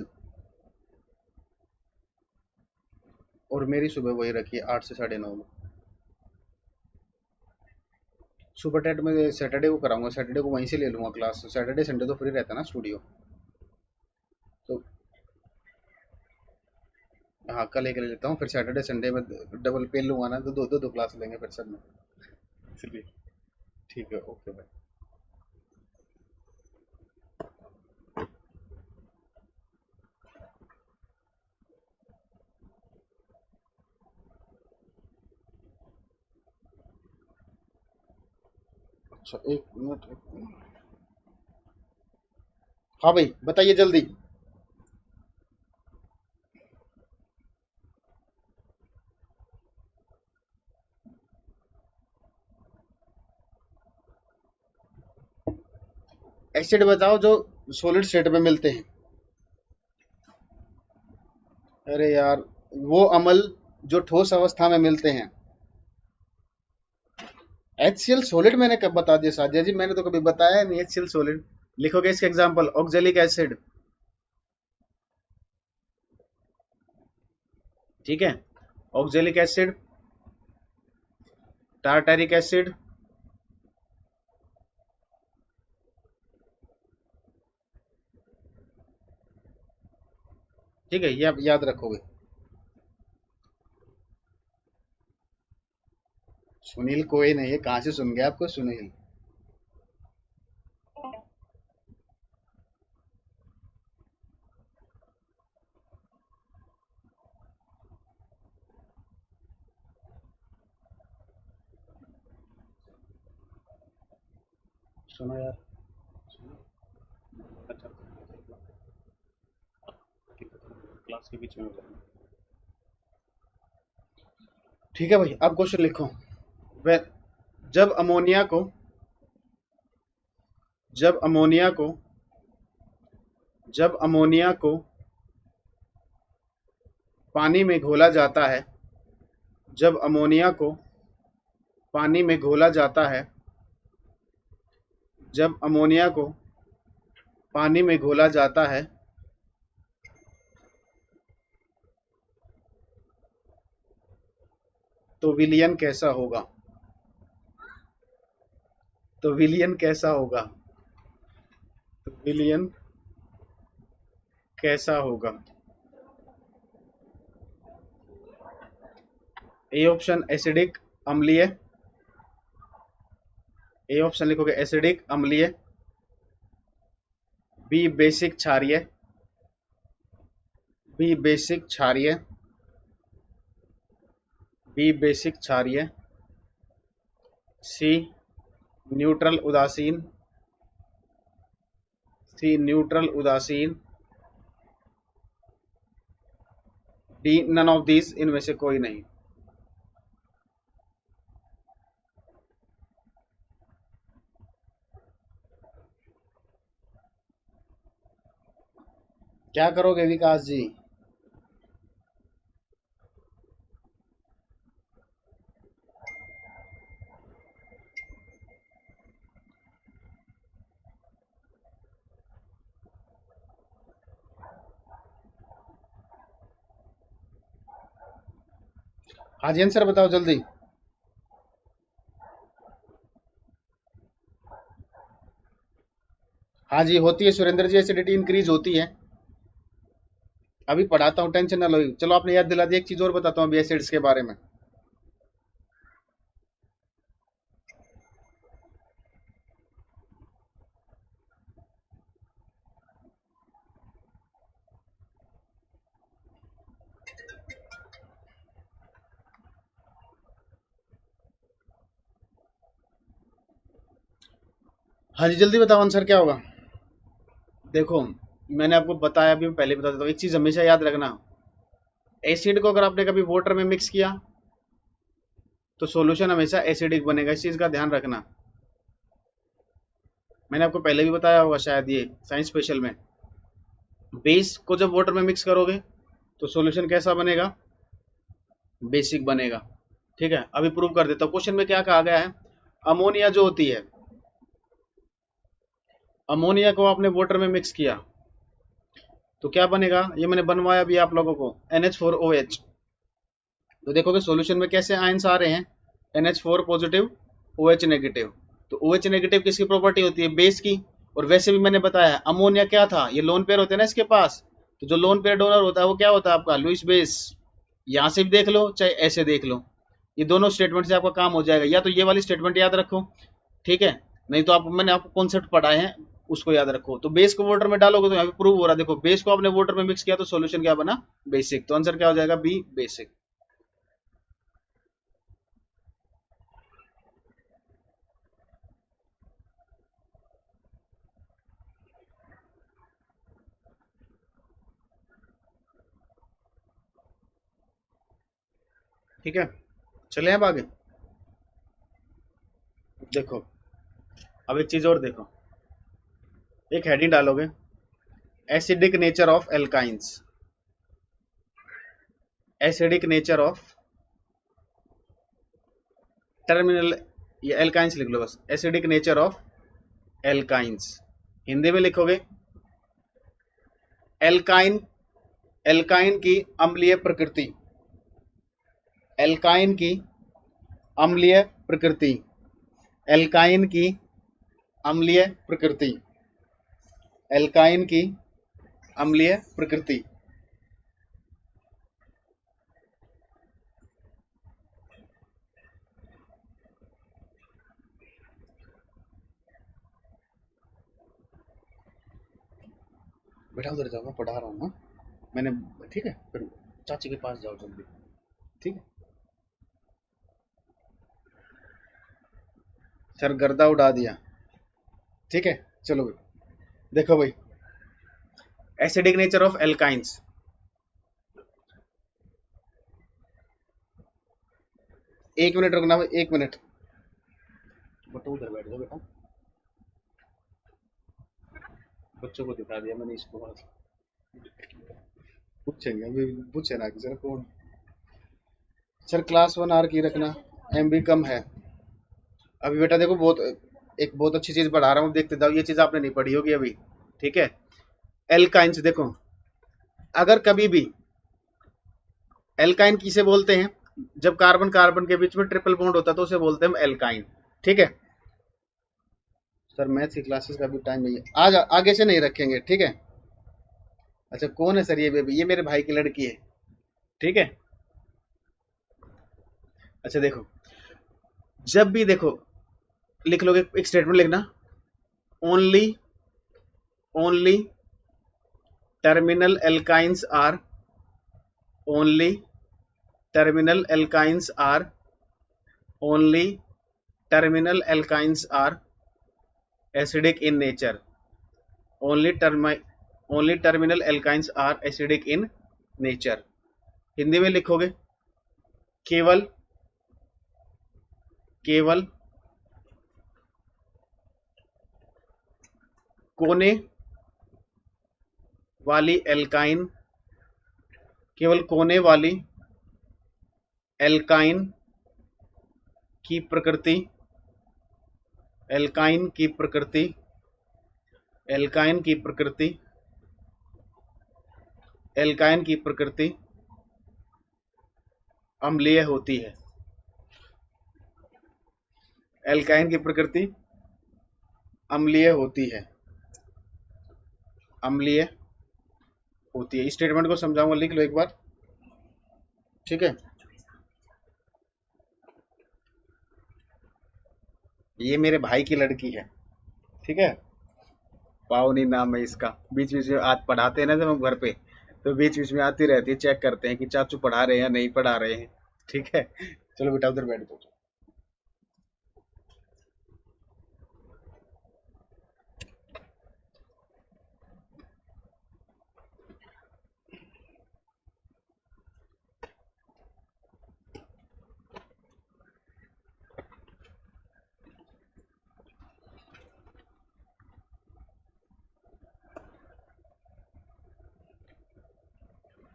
और मेरी सुबह वही रखी है 8 से 9:30 में। सुपर टेट में सैटरडे को कराऊंगा, सैटरडे को वहीं से ले लूंगा क्लास, सैटरडे संडे तो फ्री रहता है ना स्टूडियो। तो हाँ कल एक ले लेता हूँ, फिर सैटरडे संडे में डबल पे लूंगा ना, तो दो दो दो क्लास लेंगे फिर सब में। इसलिए ठीक है, ओके भाई। अच्छा 1 मिनट, हाँ भाई बताइए जल्दी। एसिड बताओ जो सॉलिड स्टेट में मिलते हैं। अरे यार, वो अम्ल जो ठोस अवस्था में मिलते हैं। HCl सॉलिड मैंने कब बता दिया सादिया जी, मैंने तो कभी बताया नहीं HCl सॉलिड। लिखोगे इसका एग्जांपल, ऑक्जेलिक एसिड। ठीक है, ऑक्जेलिक एसिड, टार्टारिक एसिड, ठीक है, ये आप याद रखोगे। सुनील कोई नहीं है, कहाँ से सुन गया आपको सुनील? सुनो यार, क्लास के बीच में ठीक है भाई, अब क्वेश्चन लिखो। वे जब अमोनिया को जब अमोनिया को जब अमोनिया को पानी में घोला जाता है जब अमोनिया को पानी में घोला जाता है जब अमोनिया को पानी में घोला जाता है तो विलयन कैसा होगा? तो विलयन कैसा होगा? तो विलयन कैसा होगा? ए ऑप्शन एसिडिक अम्लीय, ए ऑप्शन लिखोगे एसिडिक अम्लीय, बी बेसिक क्षारीय, बी बेसिक क्षारीय, बी बेसिक क्षारीय, सी न्यूट्रल उदासीन, सी न्यूट्रल उदासीन, डी नन ऑफ दीज, इनमें से कोई नहीं। क्या करोगे विकास जी? हाँ जी आंसर बताओ जल्दी। हाँ जी होती है सुरेंद्र जी, एसिडिटी इंक्रीज होती है। अभी पढ़ाता हूँ, टेंशन ना लो। चलो आपने याद दिला दिया, एक चीज और बताता हूँ अभी एसिड्स के बारे में। हाँ जी जल्दी बताओ आंसर क्या होगा। देखो मैंने आपको बताया, अभी मैं पहले बता देता हूँ, एक चीज हमेशा याद रखना। एसिड को अगर आपने कभी वाटर में मिक्स किया तो सॉल्यूशन हमेशा एसिडिक बनेगा, इस चीज का ध्यान रखना। मैंने आपको पहले भी बताया होगा शायद, ये साइंस स्पेशल में। बेस को जब वाटर में मिक्स करोगे तो सॉल्यूशन कैसा बनेगा? बेसिक बनेगा। ठीक है, अभी प्रूव कर देता हूँ। क्वेश्चन में क्या कहा गया है, अमोनिया जो होती है, अमोनिया को आपने वाटर में मिक्स किया तो क्या बनेगा? ये मैंने बनवाया भी आप लोगों को, NH4OH। तो देखोगे सॉल्यूशन में कैसे आयंस आ रहे हैं, NH4 पॉजिटिव, OH नेगेटिव। तो OH नेगेटिव किसकी प्रॉपर्टी होती है? बेस की। और वैसे भी मैंने बताया अमोनिया क्या था, ये लोन पेयर होते हैं ना इसके पास, तो जो लोन पेयर डोनर होता है वो क्या होता है आपका? Lewis base. यहां से भी देख लो चाहे ऐसे देख लो, ये दोनों स्टेटमेंट से आपका काम हो जाएगा। या तो ये वाली स्टेटमेंट याद रखो, ठीक है, नहीं तो आप, मैंने आपको कॉन्सेप्ट पढ़ाए हैं उसको याद रखो। तो बेस को वाटर में डालोगे तो यहाँ पे प्रूव हो रहा है। देखो बेस को आपने वाटर में मिक्स किया तो सॉल्यूशन क्या बना? बेसिक। तो आंसर क्या हो जाएगा? Be basic. ठीक है, चले अब आगे। देखो अब एक चीज और देखो, एक हेडिंग डालोगे, acidic nature of alkynes, acidic nature of terminal, ये एल्काइंस लिख लो बस, acidic nature of alkynes. Hindi में लिखोगे एल्काइन, एल्काइन की अम्लीय प्रकृति, एल्काइन की अम्लीय प्रकृति, एल्काइन की अम्लीय प्रकृति, एल्काइन की अम्लीय प्रकृति। बेटा उधर जाओ, मैं पढ़ा रहा हूँ ना मैंने, ठीक है, फिर चाची के पास जाओ जल्दी, ठीक है। सर गर्दा उड़ा दिया, ठीक है। चलो भाई, देखो भाई, एसिडिक नेचर ऑफ एल्काइंस। एक मिनट रुकना भाई, एक मिनट। बट उधर बैठ जाओ बेटा, बच्चों को दिखा दिया मैंने इसको बात। पूछेंगे अभी, पूछे ना कि सर कौन। सर क्लास 1 आर की रखना, एमबी कम है। अभी बेटा देखो, एक बहुत अच्छी चीज पढ़ा रहा हूँ, देखते जाओ, ये चीज आपने नहीं पढ़ी होगी अभी, ठीक है। एल्काइंस देखो, अगर कभी भी एल्काइन किसे बोलते हैं, जब कार्बन कार्बन के बीच में ट्रिपल बॉन्ड होता है तो उसे बोलते हैं एल्काइन, ठीक है। सर मैथ्स की क्लासेस का भी टाइम नहीं है आज, आगे से नहीं रखेंगे, ठीक है। अच्छा कौन है सर ये बेबी? ये मेरे भाई की लड़की है, ठीक है। अच्छा देखो, जब भी देखो, लिख लोगे एक स्टेटमेंट लिखना, only only terminal alkynes are, only terminal alkynes are, only terminal alkynes are acidic in nature, only terminal alkynes are acidic in nature. Hindi में लिखोगे, केवल केवल कोने वाली एल्काइन, केवल कोने वाली एल्काइन की प्रकृति, एल्काइन की प्रकृति, एल्काइन की प्रकृति, एल्काइन की प्रकृति अम्लीय होती है, एल्काइन की प्रकृति अम्लीय होती है, अम्लीय होती है। इस स्टेटमेंट को समझाऊंगा, लिख लो एक बार, ठीक है। ये मेरे भाई की लड़की है, ठीक है। पावनी नाम है इसका। बीच बीच में आज पढ़ाते हैं ना जब हम घर पे, तो बीच बीच में आती रहती है, चेक करते हैं कि चाचू पढ़ा रहे हैं या नहीं पढ़ा रहे हैं, ठीक है। चलो बेटा उधर बैठ जाओ।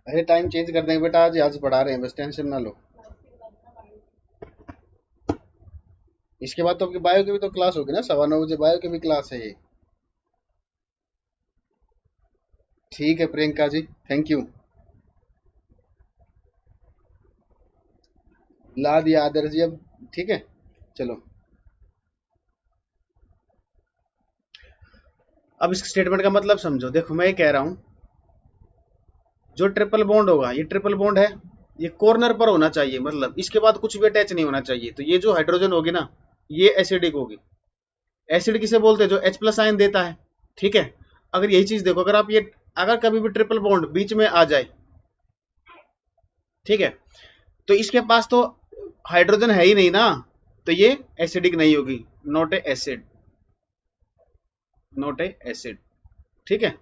अरे टाइम चेंज कर देंगे बेटा, आज आज पढ़ा रहे हैं, बस टेंशन ना लो। इसके बाद तो आपकी बायो की भी तो क्लास होगी ना, 9:15 बजे बायो की भी क्लास है ये। ठीक है प्रियंका जी, थैंक यू। ला दिया आदर्श जी अब, ठीक है। चलो अब इस स्टेटमेंट का मतलब समझो। देखो मैं ये कह रहा हूं, जो ट्रिपल बॉन्ड होगा, ये ट्रिपल बॉन्ड है, ये कॉर्नर पर होना चाहिए, मतलब इसके बाद कुछ भी अटैच नहीं होना चाहिए। तो ये जो हाइड्रोजन होगी ना, ये एसिडिक होगी। एसिड किसे बोलते हैं? जो H+ आयन देता है, ठीक है। अगर यही चीज देखो, अगर आप ये, अगर कभी भी ट्रिपल बॉन्ड बीच में आ जाए, ठीक है, तो इसके पास तो हाइड्रोजन है ही नहीं ना, तो ये एसिडिक नहीं होगी, not a acid, not a acid, ठीक है।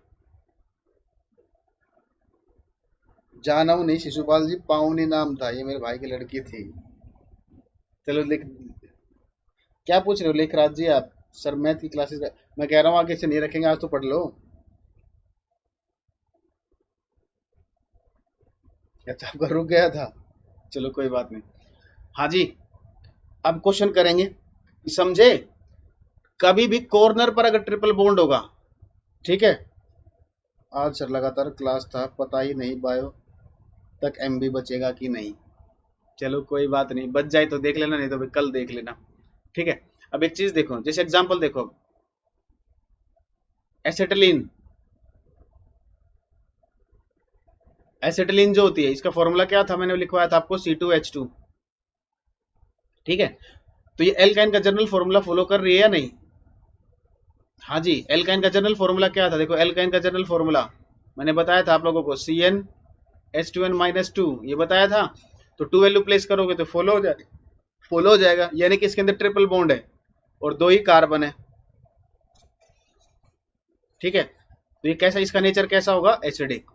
जानव नहीं शिशुपाल जी, पाउनी नाम था, ये मेरे भाई की लड़की थी। चलो लिख, क्या पूछ रहे हो लेखराज जी आप? सर मैथ की क्लासेस मैं कह रहा हूँ आगे से नहीं रखेंगे, आज तो पढ़ लो। अच्छा आपका रुक गया था, चलो कोई बात नहीं। हाँ जी, अब क्वेश्चन करेंगे, समझे। कभी भी कॉर्नर पर अगर ट्रिपल बॉन्ड होगा, ठीक है। आज सर लगातार क्लास था, पता ही नहीं बायो तक एमबी बचेगा कि नहीं। चलो कोई बात नहीं, बच जाए तो देख लेना, नहीं तो भाई कल देख लेना, ठीक है। अब एक चीज देखो, जैसे एग्जांपल देखो, एसिटिलीन, एसिटिलीन जो होती है, इसका फॉर्मूला क्या था, मैंने लिखवाया था आपको, C2H2, ठीक है। तो ये एल्काइन का जनरल फॉर्मूला फॉलो कर रही है या नहीं? हाँ जी, एल्काइन का जनरल फॉर्मूला क्या था, देखो एल्काइन का जनरल फॉर्मूला मैंने बताया था आप लोगों को CnH2n-2 ये बताया था। तो 2 वैल्यू प्लेस करोगे तो फॉलो हो जाएगा, यानी कि इसके अंदर ट्रिपल बॉन्ड है और 2 ही कार्बन है। ठीक है, तो ये कैसा, इसका नेचर कैसा होगा, एसिडिक।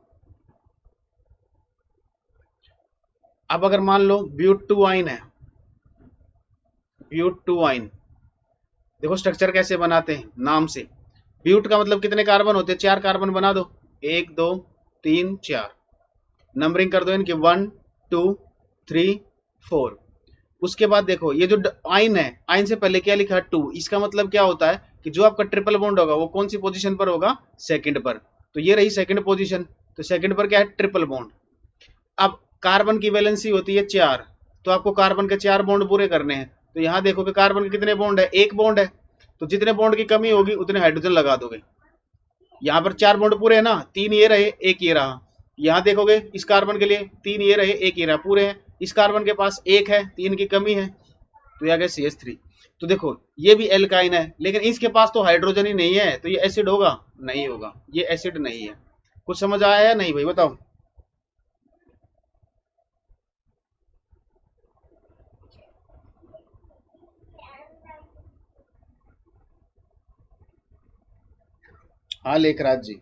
अब अगर मान लो ब्यूट-2-आइन है, ब्यूट-2-आइन, देखो स्ट्रक्चर कैसे बनाते हैं नाम से। ब्यूट का मतलब कितने कार्बन होते हैं, 4 कार्बन बना दो, 1 2 3 4, नंबरिंग कर दो इनकी 1 2 3 4। उसके बाद देखो ये जो आइन है, आइन से पहले क्या लिखा है, 2, इसका मतलब क्या होता है कि जो आपका ट्रिपल बॉन्ड होगा वो कौन सी पोजीशन पर होगा, सेकंड पर। तो ये रही सेकंड पोजीशन, तो सेकंड पर क्या है, ट्रिपल बॉन्ड। अब कार्बन की वैलेंसी होती है 4, तो आपको कार्बन के 4 बॉन्ड पूरे करने हैं। तो यहां देखो कि कार्बन के कितने बॉन्ड है, 1 बॉन्ड है, तो जितने बॉन्ड की कमी होगी उतने हाइड्रोजन लगा दोगे। यहाँ पर 4 बॉन्ड पूरे है ना, 3 ये रहे 1 ये रहा। यहाँ देखोगे इस कार्बन के लिए 3 ये रहे 1 ये रहा, पूरे हैं। इस कार्बन के पास 1 है, 3 की कमी है, तो ये आ गया CH3। तो देखो ये भी एल्काइन है, लेकिन इसके पास तो हाइड्रोजन ही नहीं है, तो ये एसिड होगा, नहीं होगा, ये एसिड नहीं है। कुछ समझ आया है नहीं भाई, बताओ। हाँ लेखराज जी,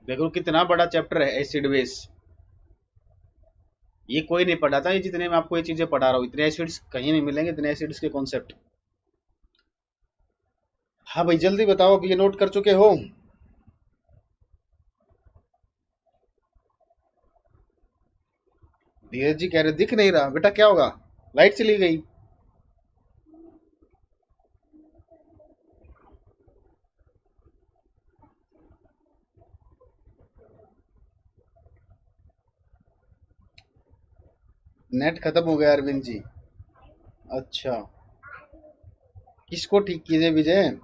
देखो कितना बड़ा चैप्टर है एसिड बेस। ये कोई नहीं पढ़ाता, ये जितने मैं आपको ये चीजें पढ़ा रहा हूँ, इतने एसिड्स कहीं नहीं मिलेंगे, इतने एसिड्स के कॉन्सेप्ट। हाँ भाई जल्दी बताओ, अब ये नोट कर चुके हो। धीरज जी कह रहे दिख नहीं रहा, बेटा क्या होगा, लाइट चली गई। नेट खत्म हो गया अरविंद जी। अच्छा, किसको ठीक कीजिए विजय।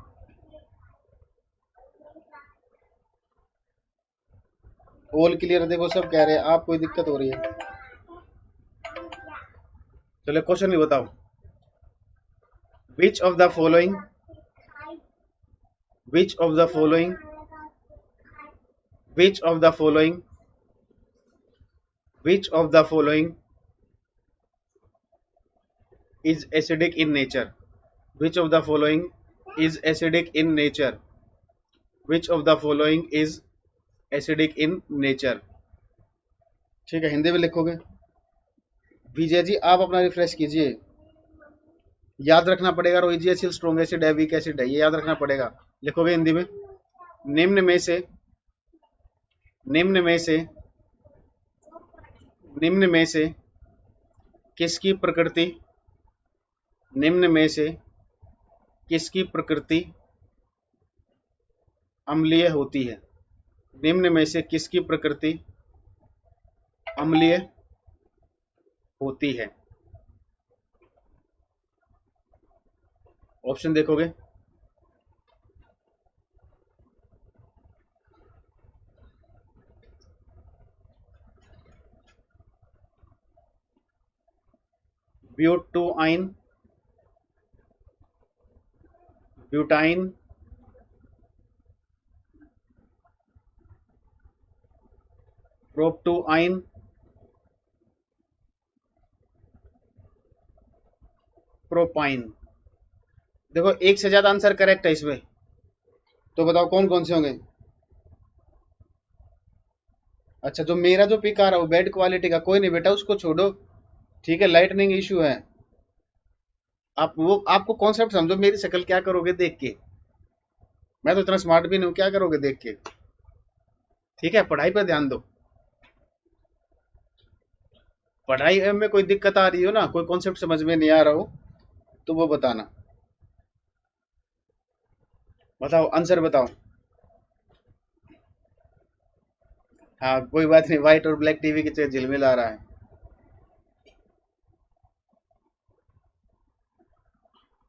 ऑल क्लियर, देखो सब कह रहे हैं, आप कोई दिक्कत हो रही है। चलो क्वेश्चन ही बताओ। Which of the following, which of the following, which of the following, which of the following is acidic in nature, which of the following is acidic in nature, which of the following is acidic in nature। ठीक है, हिंदी में लिखोगे। विजय जी आप अपना refresh कीजिए, याद रखना पड़ेगा। रोहित जी एसिड स्ट्रॉन्ग एसिड है, वीक एसिड है, ये याद रखना पड़ेगा। लिखोगे हिंदी में, निम्न में से, निम्न में से, निम्न में से किसकी प्रकृति, निम्न में से किसकी प्रकृति अम्लीय होती है, निम्न में से किसकी प्रकृति अम्लीय होती है। ऑप्शन देखोगे, ब्यूट-2-आइन, ब्यूटाइन, प्रोप-2-आइन, प्रोपाइन। देखो एक से ज्यादा आंसर करेक्ट है इसमें, तो बताओ कौन कौन से होंगे। अच्छा, जो मेरा जो पिक आ रहा है वो बैड क्वालिटी का, कोई नहीं बेटा उसको छोड़ो, ठीक है, लाइटनिंग इशू है। आप वो आपको कॉन्सेप्ट समझो, मेरी शक्ल क्या करोगे देख के, मैं तो इतना स्मार्ट भी नहीं हूं, क्या करोगे देख के। ठीक है, पढ़ाई पर ध्यान दो। पढ़ाई में कोई दिक्कत आ रही हो ना, कोई कॉन्सेप्ट समझ में नहीं आ रहा हो, तो वो बताना। बताओ आंसर बताओ। हाँ कोई बात नहीं, व्हाइट और ब्लैक टीवी की झिलमिल आ रहा है।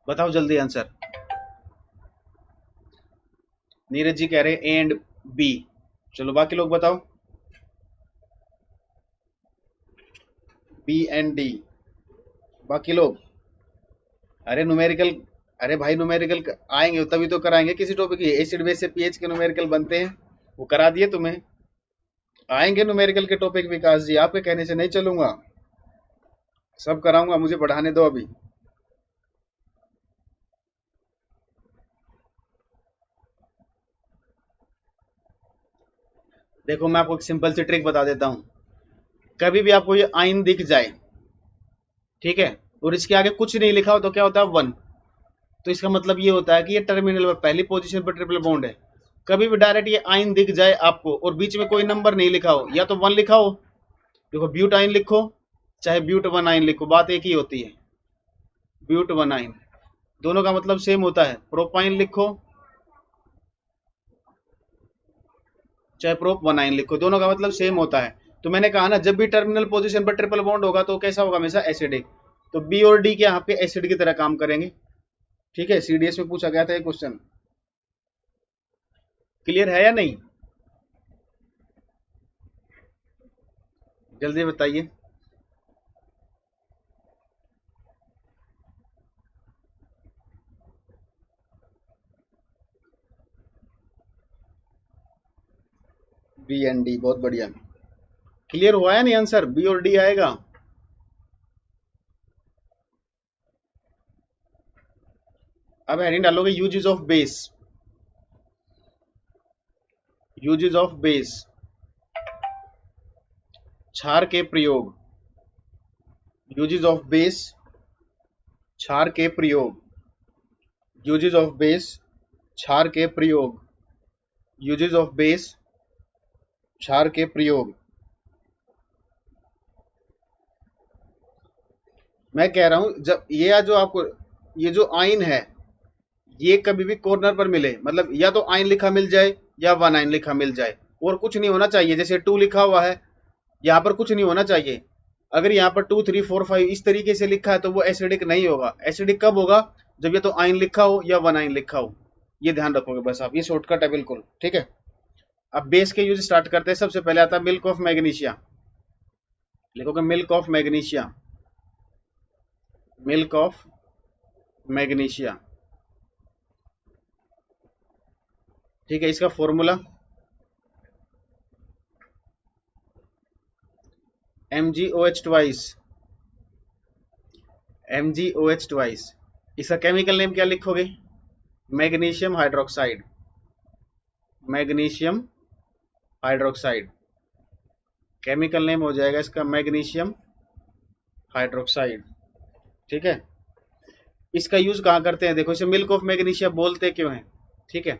बताओ जल्दी आंसर। नीरज जी कह रहे हैं ए एंड बी। चलो बाकी लोग बताओ, बी एंड डी, बाकी लोग। अरे न्यूमेरिकल अरे भाई न्यूमेरिकल आएंगे तभी तो कराएंगे किसी टॉपिक की। एसिड बेस से पीएच के न्यूमेरिकल बनते हैं, वो करा दिए तुम्हें। आएंगे न्यूमेरिकल के टॉपिक विकास जी, आपके कहने से नहीं चलूंगा, सब कराऊंगा, मुझे पढ़ाने दो अभी। देखो मैं आपको एक सिंपल सी ट्रिक बता देता हूँ। कभी भी आपको ये आइन दिख जाए, ठीक है, और इसके आगे कुछ नहीं लिखा हो तो क्या होता है, वन। तो इसका मतलब ये होता है कि ये टर्मिनल पर पहली पोजीशन पर ट्रिपल बॉन्ड है। कभी भी डायरेक्ट ये आइन दिख जाए आपको और बीच में कोई नंबर नहीं लिखा हो, या तो वन लिखा हो, देखो ब्यूट आइन लिखो चाहे ब्यूट वन आइन लिखो, बात एक ही होती है। ब्यूट वन आइन दोनों का मतलब सेम होता है। प्रोपाइन लिखो चाहे प्रोप वन आइन लिखो, दोनों का मतलब सेम होता है। तो मैंने कहा ना, जब भी टर्मिनल पोजीशन पर ट्रिपल बॉन्ड होगा तो कैसा होगा, हमेशा एसिडिक। तो बी और डी के यहाँ पे एसिड की तरह काम करेंगे। ठीक है, सीडीएस में पूछा गया था ये क्वेश्चन। क्लियर है या नहीं, जल्दी बताइए। बी एंड डी, बहुत बढ़िया। क्लियर हुआ है नहीं आंसर, बी और डी आएगा। अब हेडिंग डालोगे uses of base. Uses of base, क्षार के प्रयोग। यूजेस ऑफ बेस, क्षार के प्रयोग। यूजेस ऑफ बेस, क्षार के प्रयोग। यूजेस ऑफ बेस, क्षार के प्रयोग। मैं कह रहा हूं, जब ये जो आपको ये जो आइन है, ये कभी भी कॉर्नर पर मिले, मतलब या तो आइन लिखा मिल जाए या वन आइन लिखा मिल जाए, और कुछ नहीं होना चाहिए। जैसे टू लिखा हुआ है, यहाँ पर कुछ नहीं होना चाहिए। अगर यहाँ पर 2 3 4 5 इस तरीके से लिखा है तो वो एसिडिक नहीं होगा। एसिडिक कब होगा, जब या तो आइन लिखा हो या वन आइन लिखा हो। ये ध्यान रखोगे बस आप, ये शॉर्टकट है बिल्कुल। ठीक है, अब बेस के यूज स्टार्ट करते हैं। सबसे पहले आता है मिल्क ऑफ मैग्नीशिया। लिखोगे milk of magnesia. Milk of magnesia, ठीक है। इसका formula MgOH twice, MgOH twice. इसका केमिकल नेम क्या लिखोगे, magnesium hydroxide. Magnesium hydroxide chemical name हो जाएगा इसका, मैग्नीशियम हाइड्रोक्साइड। ठीक है, इसका यूज कहाँ करते हैं, देखो इसे मिल्क ऑफ मैग्नीशिया बोलते क्यों है। ठीक है,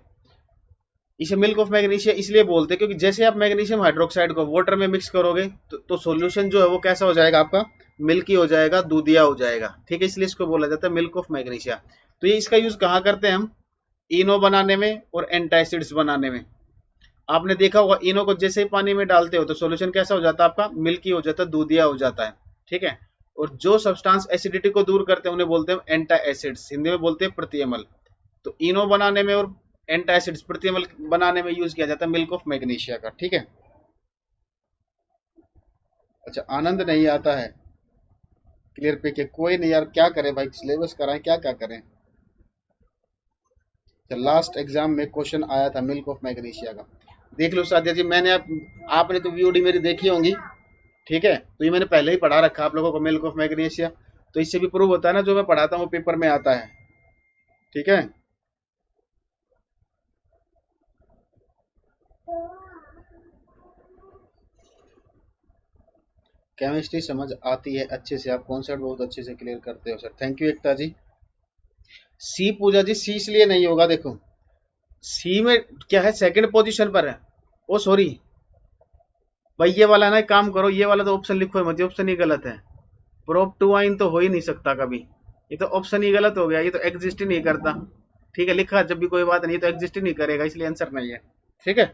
इसे मिल्क ऑफ मैग्नीशिया इसलिए बोलते हैं क्योंकि जैसे आप मैग्नीशियम हाइड्रोक्साइड को वाटर में मिक्स करोगे तो सॉल्यूशन जो है वो कैसा हो जाएगा आपका, मिल्की हो जाएगा, दूधिया हो जाएगा। ठीक है, इसलिए इसको बोला जाता है मिल्क ऑफ मैग्नीशिया। तो ये इसका यूज कहाँ करते हैं हम, इनो बनाने में और एंटासिड्स बनाने में। आपने देखा होगा इनो को जैसे ही पानी में डालते हो तो सॉल्यूशन कैसा हो जाता है आपका, मिल्की हो जाता है, दूधिया हो जाता है। ठीक है, और जो सब्सटेंस एसिडिटी को दूर करते हैं उन्हें बोलते हैं एंटा एसिड्स, हिंदी में बोलते हैं प्रतिअम्ल। तो इनो बनाने में और एंटासिड्स प्रतिअम्ल बनाने में यूज किया जाता है मिल्क ऑफ मैग्नीशिया का। ठीक है, अच्छा आनंद नहीं आता है क्लियर पे के, कोई नहीं यार, क्या करें भाई, सिलेबस कराएं, क्या क्या करें। लास्ट एग्जाम में क्वेश्चन आया था मिल्क ऑफ मैग्नीशिया का, देख लो सादिया जी। मैंने आपने तो वीओडी मेरी देखी होंगी। ठीक है, तो ये मैंने पहले ही पढ़ा रखा आप लोगों को, मिल्क ऑफ मैग्नीशिया। तो इससे भी प्रूव होता है ना, जो मैं पढ़ाता हूँ वो पेपर में आता है। ठीक है, केमिस्ट्री समझ आती है अच्छे से, आप कॉन्सेप्ट बहुत अच्छे से क्लियर करते हो सर, थैंक यू एकता जी। सी पूजा जी, सी इसलिए नहीं होगा, देखो सी में क्या है, सेकंड पोजीशन पर है। ओ सॉरी भाई, ये वाला ना एक काम करो, ये वाला तो ऑप्शन लिखो मत, ऑप्शन ही गलत है। प्रोप टू आइन तो हो ही नहीं सकता कभी, ये तो ऑप्शन ही गलत हो गया, ये तो एग्जिस्ट ही नहीं करता। ठीक है, लिखा जब भी कोई बात नहीं, तो एग्जिस्ट ही नहीं करेगा, इसलिए आंसर नहीं है। ठीक है,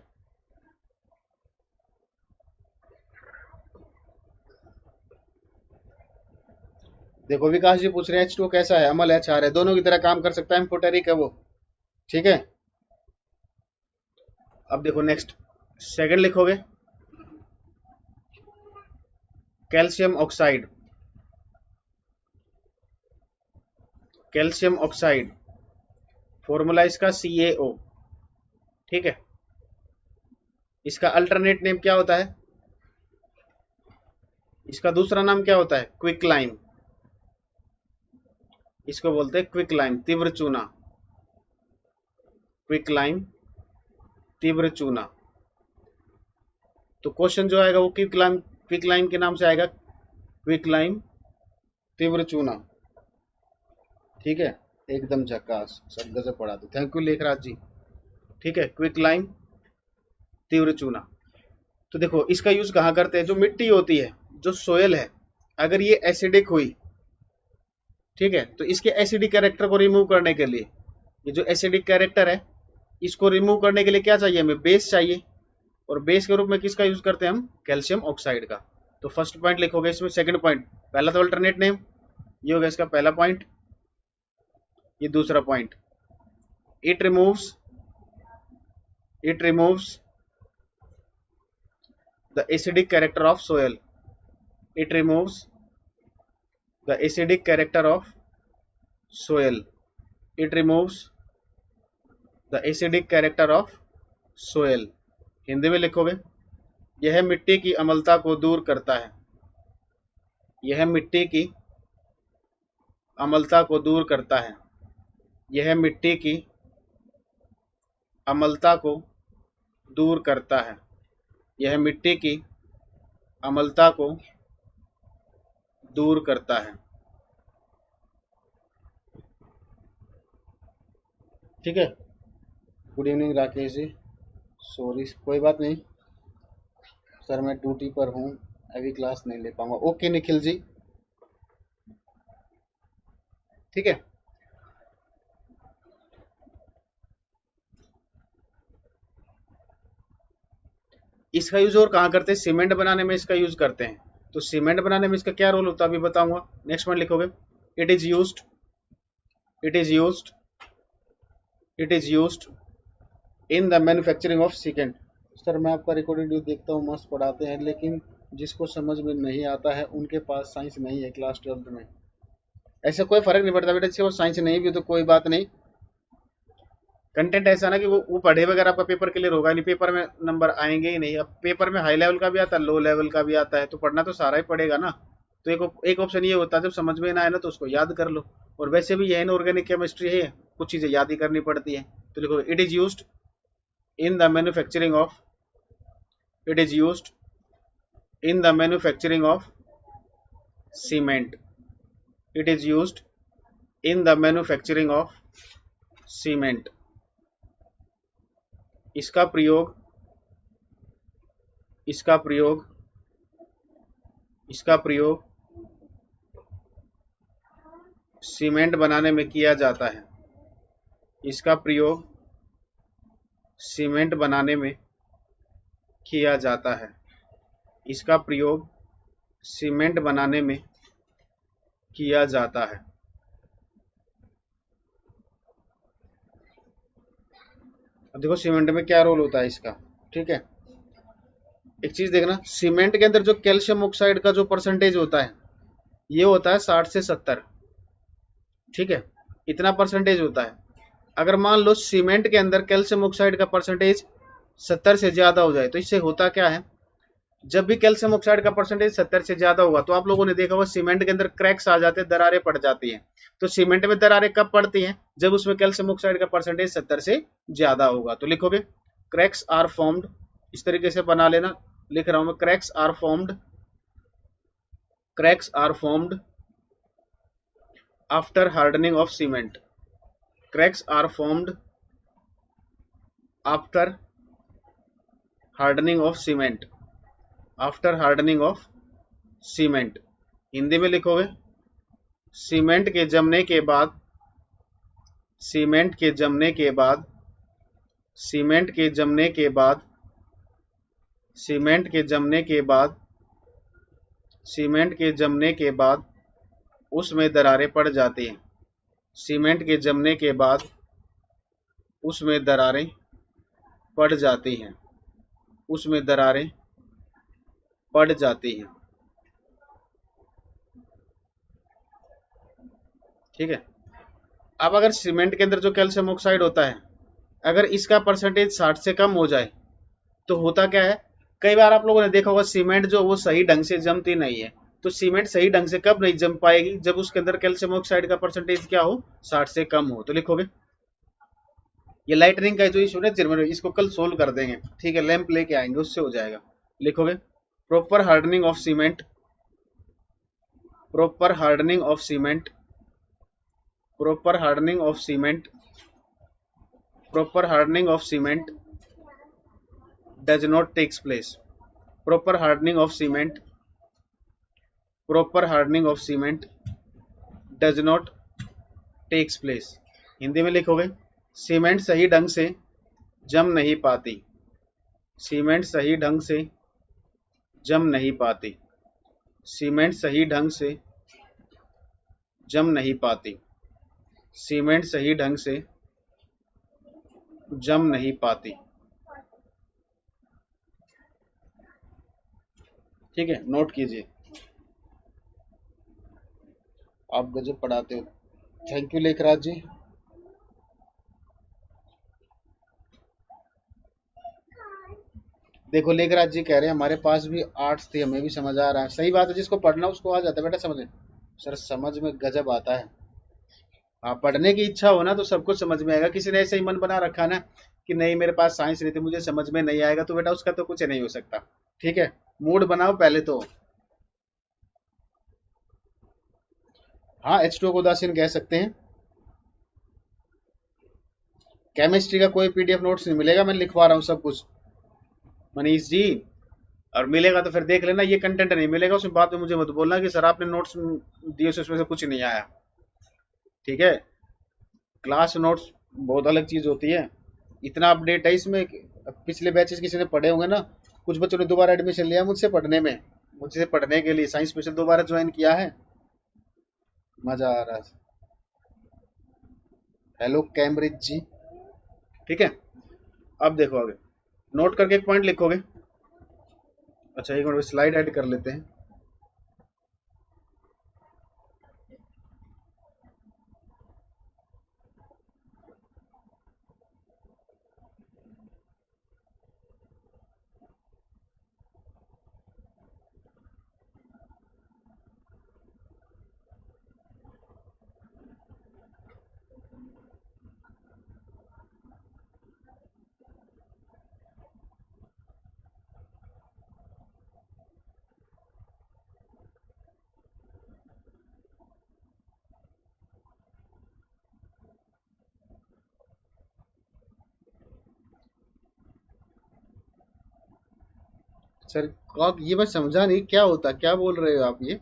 देखो विकास जी पूछ रहे हैं H2 कैसा है, अमल है, क्षार है, दोनों की तरह काम कर सकता है, एम्फोटेरिक है वो। ठीक है, अब देखो नेक्स्ट सेकंड लिखोगे calcium oxide. Calcium oxide formula इसका CaO, ठीक है। इसका अल्टरनेट नेम क्या होता है, इसका दूसरा नाम क्या होता है, क्विक लाइम, इसको बोलते हैं क्विक लाइम, तीव्र चूना, क्विक लाइम, तीव्र चूना। तो क्वेश्चन जो आएगा वो क्विक लाइम के नाम से आएगा, क्विक लाइम, तीव्र चूना, ठीक है। एकदम झकास, सब गजब पढ़ा दो, थैंक यू लेखराज जी, ठीक है। क्विक लाइम, तीव्र चूना। तो देखो इसका यूज कहाँ करते हैं, जो मिट्टी होती है, जो सोयल है, अगर ये एसिडिक हुई, ठीक है, तो इसके एसिडिक कैरेक्टर को रिमूव करने के लिए, ये जो एसिडिक कैरेक्टर है इसको रिमूव करने के लिए क्या चाहिए हमें, बेस चाहिए। और बेस के रूप में किसका यूज करते हैं हम, कैल्शियम ऑक्साइड का। तो फर्स्ट पॉइंट लिखोगे इसमें, सेकंड पॉइंट, पहला तो अल्टरनेट नेम, ये होगा इसका पहला पॉइंट, ये दूसरा point, it removes the acidic character of soil, it removes the acidic character of soil, it removes the acidic character of soil। Hindi में लिखोगे, यह मिट्टी की अम्लता को दूर करता है, यह मिट्टी की अम्लता को दूर करता है, यह मिट्टी की अम्लता को दूर करता है, यह मिट्टी की अम्लता को दूर करता है, ठीक है। Good evening Rakesh ji, sorry कोई बात नहीं सर, मैं ड्यूटी पर हूँ, अभी क्लास नहीं ले पाऊंगा। ओके निखिल जी, ठीक है। इसका यूज और कहाँ करते हैं, सीमेंट बनाने में इसका यूज करते हैं। तो सीमेंट बनाने में इसका क्या रोल होता है अभी बताऊंगा। नेक्स्ट पॉइंट लिखोगे, it is used in the manufacturing of cement. Sir मैं आपका रिकॉर्डेड वीडियो देखता हूँ, मस्त पढ़ाते हैं, लेकिन जिसको समझ में नहीं आता है उनके पास साइंस नहीं है क्लास 12th में। ऐसा कोई फर्क नहीं पड़ता बेटा, वो साइंस नहीं भी तो कोई बात नहीं, कंटेंट ऐसा ना कि वो पढ़े वगैरह आपका पेपर क्लियर होगा नहीं, पेपर में नंबर आएंगे ही नहीं। अब पेपर में हाई लेवल का भी आता है, लो लेवल का भी आता है, तो पढ़ना तो सारा ही पड़ेगा ना। तो एक ऑप्शन ये होता है, जब समझ में ना आए ना तो उसको याद कर लो। और वैसे भी यह इनऑर्गेनिक केमिस्ट्री है, कुछ चीजें याद ही करनी पड़ती है। तो लिखो, it is used in the manufacturing of, it is used in the manufacturing of cement, it is used in the manufacturing of cement. इसका प्रयोग सीमेंट बनाने में किया जाता है, इसका प्रयोग सीमेंट बनाने में किया जाता है, इसका प्रयोग सीमेंट बनाने में किया जाता है। अब देखो सीमेंट में क्या रोल होता है इसका, ठीक है। एक चीज देखना, सीमेंट के अंदर जो कैल्शियम ऑक्साइड का जो परसेंटेज होता है ये होता है 60 से 70, ठीक है, इतना परसेंटेज होता है। अगर मान लो सीमेंट के अंदर कैल्शियम ऑक्साइड का परसेंटेज 70 से ज्यादा हो जाए, तो इससे होता क्या है, जब भी कैल्शियम ऑक्साइड का परसेंटेज 70 से ज्यादा होगा तो आप लोगों ने देखा होगा सीमेंट के अंदर क्रैक्स आ जाते हैं, दरारें पड़ जाती हैं। तो सीमेंट में दरारें कब पड़ती हैं, जब उसमें कैल्शियम ऑक्साइड का परसेंटेज 70 से ज्यादा होगा। तो लिखोगे, क्रैक्स आर फॉर्म्ड, इस तरीके से बना लेना, लिख रहा हूं मैं, cracks are formed after hardening of cement, cracks are formed after hardening of cement, after hardening of cement. Hindi में लिखोगे, सीमेंट के जमने के बाद, सीमेंट के जमने के बाद, सीमेंट के जमने के बाद, सीमेंट के जमने के बाद, सीमेंट के जमने के बाद उसमें दरारें पड़ जाती हैं, सीमेंट के जमने के बाद उसमें दरारें पड़ जाती हैं, उसमें दरारें पड़ जाती हैं, ठीक है। अब अगर सीमेंट के अंदर जो कैल्शियम ऑक्साइड होता है, अगर इसका परसेंटेज 60 से कम हो जाए तो होता क्या है, कई बार आप लोगों ने देखा होगा सीमेंट जो वो सही ढंग से जमती नहीं है। तो सीमेंट सही ढंग से कब नहीं जम पाएगी, जब उसके अंदर कैल्शियम ऑक्साइड का परसेंटेज क्या हो, 60 से कम हो। तो लिखोगे ये लाइटनिंग का जो इशू है जर्मन, इसको कल सोल्व कर देंगे, ठीक है, लैंप लेके आएंगे, उससे हो जाएगा। लिखोगे proper hardening of cement, proper hardening of cement, proper hardening of cement, proper hardening of cement does not takes place. Proper hardening of cement, proper hardening of cement does not takes place. Hindi में लिखोगे cement सही ढंग से जम नहीं पाती, cement सही ढंग से जम नहीं पाती, सीमेंट सही ढंग से जम नहीं पाती, सीमेंट सही ढंग से जम नहीं पाती। ठीक है, नोट कीजिए। आप गजब पढ़ाते हो, थैंक यू लेखराज जी। देखो लेखराज जी कह रहे हैं हमारे पास भी आर्ट्स थी, हमें भी समझ आ रहा है। सही बात है, जिसको पढ़ना उसको आ जाता है बेटा समझ। सर समझ में गजब आता है। हाँ, पढ़ने की इच्छा हो ना तो सब कुछ समझ में आएगा। किसी ने ऐसे ही मन बना रखा ना कि नहीं मेरे पास साइंस नहीं थी, मुझे समझ में नहीं आएगा, तो बेटा उसका तो कुछ नहीं हो सकता। ठीक है, मूड बनाओ पहले तो। हाँ, H2O को उदासीन कह सकते हैं। केमिस्ट्री का कोई पीडीएफ नोट्स नहीं मिलेगा, मैं लिखवा रहा हूँ सब कुछ मनीष जी। और मिलेगा तो फिर देख लेना, ये कंटेंट नहीं मिलेगा उसमें। बाद में मुझे मत बोलना कि सर आपने नोट्स दिए उसमें से कुछ नहीं आया। ठीक है, क्लास नोट्स बहुत अलग चीज होती है। इतना अपडेट है इसमें, पिछले बैचेस किसी ने पढ़े होंगे ना, कुछ बच्चों ने दोबारा एडमिशन लिया मुझसे पढ़ने में, मुझसे पढ़ने के लिए साइंस स्पेशल दोबारा ज्वाइन किया है। मजा आ रहा है। हेलो कैम्ब्रिज जी। ठीक है, अब देखो आगे, नोट करके एक पॉइंट लिखोगे। अच्छा एक मिनट स्लाइड ऐड कर लेते हैं। सर आप ये मैं समझा नहीं, क्या होता, क्या बोल रहे हो आप ये?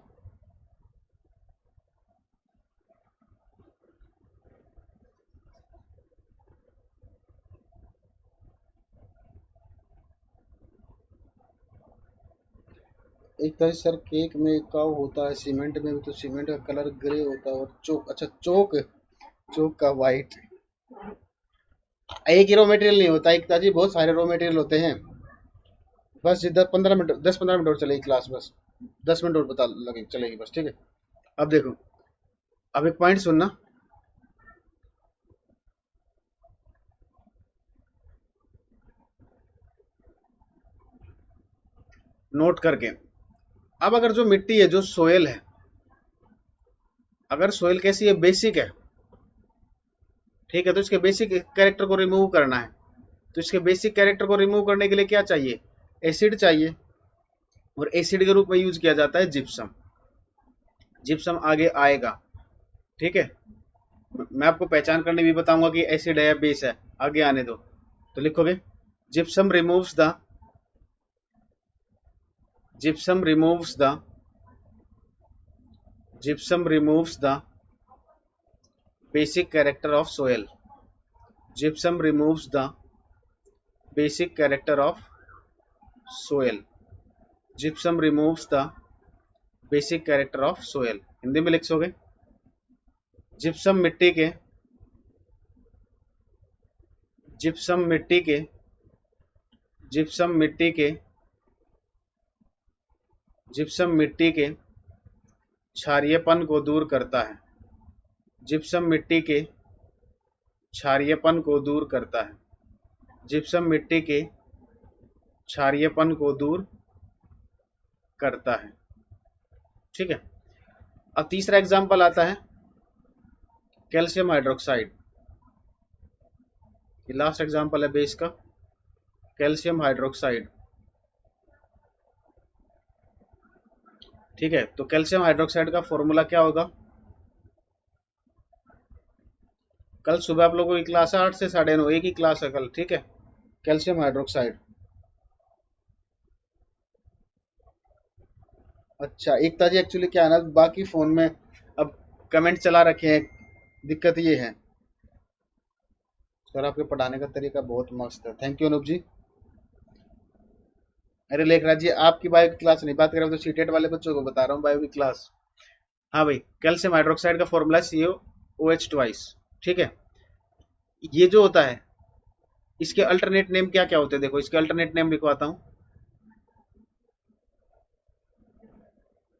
एक तरह से सर केक में का होता है, सीमेंट में भी तो सीमेंट का कलर ग्रे होता है, और चौक, अच्छा चौक, चौक का वाइट। एक ही रॉ मटेरियल नहीं होता, एक ताजी बहुत सारे रॉ मटेरियल होते हैं। बस जी 10-15 मिनट, 10-15 मिनट और चलेगी क्लास, बस 10 मिनट और बता लगे चलेगी बस। ठीक है, अब देखो, अब एक पॉइंट सुनना। नोट करके, अब अगर जो मिट्टी है, जो सोयल है, अगर सोयल कैसी है, बेसिक है, ठीक है, तो इसके बेसिक कैरेक्टर को रिमूव करना है। तो इसके बेसिक कैरेक्टर को रिमूव करने के लिए क्या चाहिए, एसिड चाहिए, और एसिड के रूप में यूज किया जाता है जिप्सम। जिप्सम आगे आएगा, ठीक है, मैं आपको पहचान करने भी बताऊंगा कि एसिड है या बेस है, आगे आने दो। तो लिखोगे gypsum removes the, gypsum removes the, gypsum removes the basic character of soil, gypsum removes the basic character of soil, gypsum removes the basic character of soil। Hindi में लिख सोगे, जिप्सम मिट्टी के, जिप्सम मिट्टी के, जिप्सम मिट्टी के, जिप्सम मिट्टी के क्षारीयपन को दूर करता है, जिप्सम मिट्टी के क्षारीयपन को दूर करता है। जिप्सम मिट्टी के क्षारीयपन को दूर करता है। ठीक है। अब तीसरा एग्जाम्पल आता है कैल्शियम हाइड्रोक्साइड। ये लास्ट एग्जाम्पल है बेस का, कैल्शियम हाइड्रोक्साइड। ठीक है, तो कैल्शियम हाइड्रोक्साइड का फॉर्मूला क्या होगा? कल सुबह आप लोगों की क्लास है 8 से 9:30, एक ही क्लास है कल। ठीक है, कैल्शियम हाइड्रोक्साइड। अच्छा एकता जी, एक्चुअली क्या है ना, बाकी फोन में अब कमेंट चला रखे हैं, दिक्कत ये है। सर आपके पढ़ाने का तरीका बहुत मस्त है, थैंक यू अनूप जी। अरे लेखराज जी, आपकी बायो की क्लास नहीं बात कर रहा हूँ, तो सीटेट वाले बच्चों को बता रहा हूँ बायो की क्लास। हाँ भाई, कैल्शियम हाइड्रोक्साइड का फॉर्मूला CaOH ट्वाइस। ठीक है, ये जो होता है इसके अल्टरनेट नेम क्या क्या होते हैं? देखो इसके अल्टरनेट नेम लिखवाता हूँ।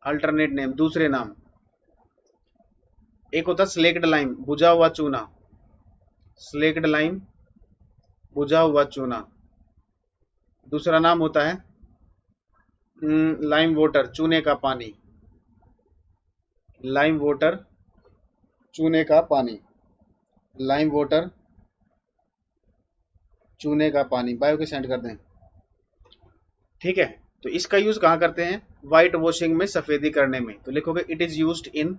अल्टरनेट नेम, दूसरे नाम, एक होता है स्लेक्ड लाइम, बुझा हुआ चूना। स्लेक्ड लाइम, बुझा हुआ चूना। दूसरा नाम होता है लाइम वाटर, चूने का पानी। लाइम वाटर, चूने का पानी। लाइम वाटर, चूने का पानी। बायो के सेंड कर दें। ठीक है, तो इसका यूज कहाँ करते हैं? व्हाइट वॉशिंग में, सफेदी करने में। तो लिखोगे it is used in,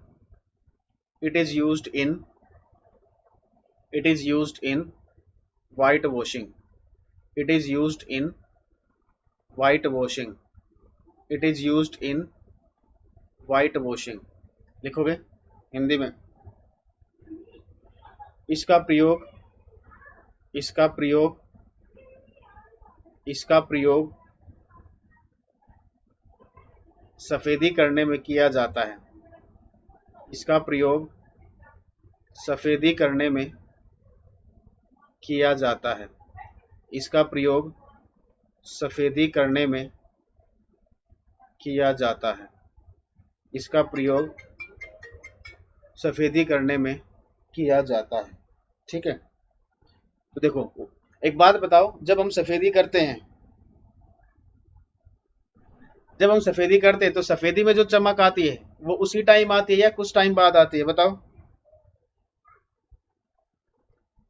it is used in, it is used in white washing. It is used in white washing. It is used in white washing. लिखोगे हिंदी में, इसका प्रयोग, इसका प्रयोग, इसका प्रयोग सफेदी करने में किया जाता है। इसका प्रयोग सफेदी करने में किया जाता है। इसका प्रयोग सफेदी करने में किया जाता है। इसका प्रयोग सफेदी करने में किया जाता है। ठीक है, तो देखो एक बात बताओ, जब हम सफेदी करते हैं, जब हम सफेदी करते हैं तो सफेदी में जो चमक आती है वो उसी टाइम आती है या कुछ टाइम बाद आती है? बताओ।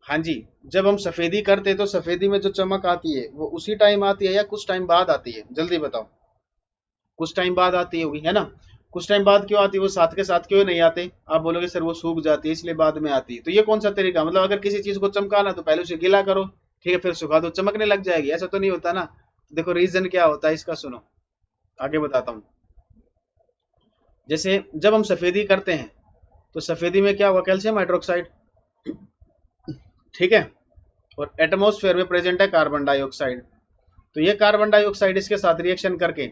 हाँ जी, जब हम सफेदी करते हैं तो सफेदी में जो चमक आती है वो उसी टाइम आती है या कुछ टाइम बाद आती है? जल्दी बताओ। कुछ टाइम बाद आती होगी, है ना? कुछ टाइम बाद क्यों आती है? वो साथ के साथ क्यों नहीं आते? आप बोलोगे सर वो सूख जाती है इसलिए बाद में आती है। तो ये कौन सा तरीका? मतलब अगर किसी चीज को चमकाना तो पहले उसे गीला करो, ठीक है, फिर सुखा दो, चमकने लग जाएगी। ऐसा तो नहीं होता ना। देखो रीजन क्या होता है इसका, सुनो आगे बताता हूँ। जैसे जब हम सफेदी करते हैं तो सफेदी में क्या हुआ? Calcium hydroxide. ठीक है, और एटमोस्फेयर में प्रेजेंट है कार्बन डाइऑक्साइड। तो ये कार्बन डाइऑक्साइड इसके साथ रिएक्शन करके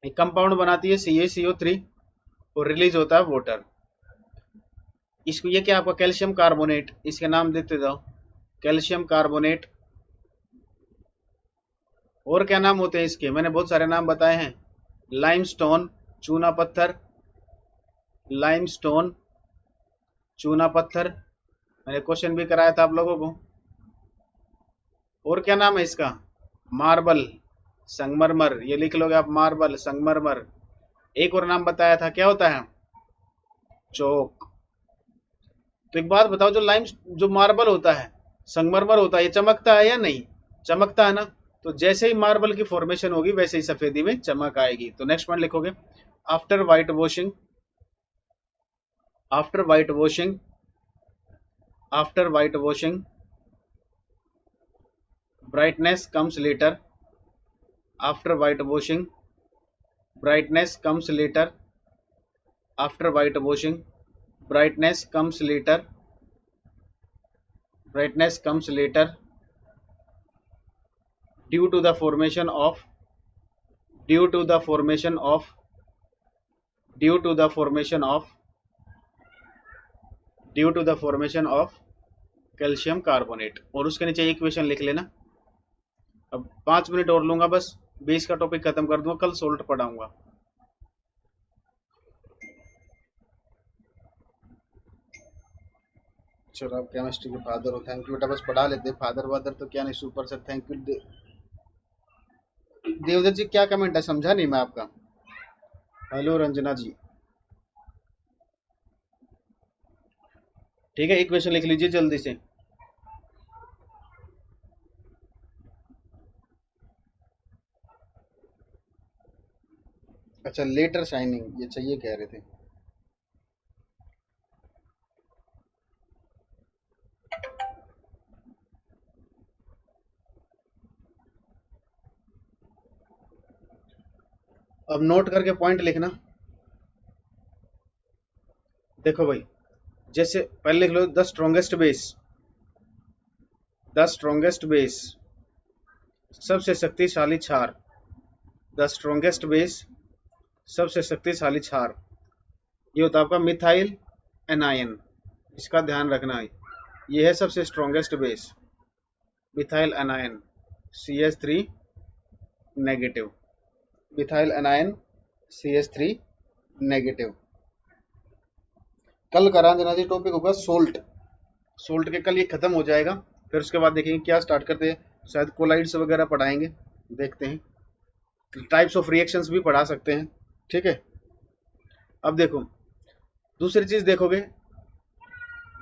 एक कंपाउंड बनाती है CaCO3 और रिलीज होता है वाटर। इसको ये क्या आपका कैल्शियम कार्बोनेट, इसके नाम देते जाओ, कैल्शियम कार्बोनेट। और क्या नाम होते हैं इसके? मैंने बहुत सारे नाम बताए हैं। लाइमस्टोन, चूना पत्थर। लाइमस्टोन, चूना पत्थर, मैंने क्वेश्चन भी कराया था आप लोगों को। और क्या नाम है इसका? मार्बल, संगमरमर। ये लिख लोगे आप, मार्बल, संगमरमर। एक और नाम बताया था, क्या होता है? चौक। तो एक बात बताओ, जो मार्बल होता है, संगमरमर होता है, ये चमकता है या नहीं? चमकता है ना। तो जैसे ही मार्बल की फॉर्मेशन होगी वैसे ही सफेदी में चमक आएगी। तो नेक्स्ट पॉइंट लिखोगे, after white washing, after white washing, after white washing brightness comes later. After white washing, brightness comes later. After white washing, brightness comes later. Brightness comes later due to the formation of, due to the formation of, due to the formation of, due to the formation of calcium carbonate. और उसके नीचे equation लिख लेना। अब 5 minute और लूंगा बस, 20 का टॉपिक खत्म कर दूंगा, कल सोल्ट पढ़ाऊंगा। चलो आप केमिस्ट्री के फादर हो, थैंक यू बेटा, बस पढ़ा लेते हैं, फादर वादर तो क्या नहीं, super sir thank you. Devdutt ji क्या कमेंट है, समझा नहीं मैं आपका। हेलो रंजना जी। ठीक है, एक क्वेश्चन लिख लीजिए जल्दी से। अच्छा, लेटर शाइनिंग ये चाहिए कह रहे थे। अब नोट करके पॉइंट लिखना। देखो भाई, जैसे पहले लिख लो, द स्ट्रोंगेस्ट बेस, सबसे शक्तिशाली क्षार। द स्ट्रोंगेस्ट बेस, सबसे शक्तिशाली क्षार, ये होता है आपका मिथाइल एनायन। इसका ध्यान रखना है, ये है सबसे strongest base, methyl anion, CH3 negative, methyl anion CH3 negative. कल का रंजना जी टॉपिक होगा सोल्ट। सोल्ट के कल ये खत्म हो जाएगा, फिर उसके बाद देखेंगे क्या स्टार्ट करते हैं, शायद कोलाइड्स वगैरह पढ़ाएंगे, देखते हैं। टाइप्स ऑफ रिएक्शंस भी पढ़ा सकते हैं, ठीक है। अब देखो, दूसरी चीज देखोगे,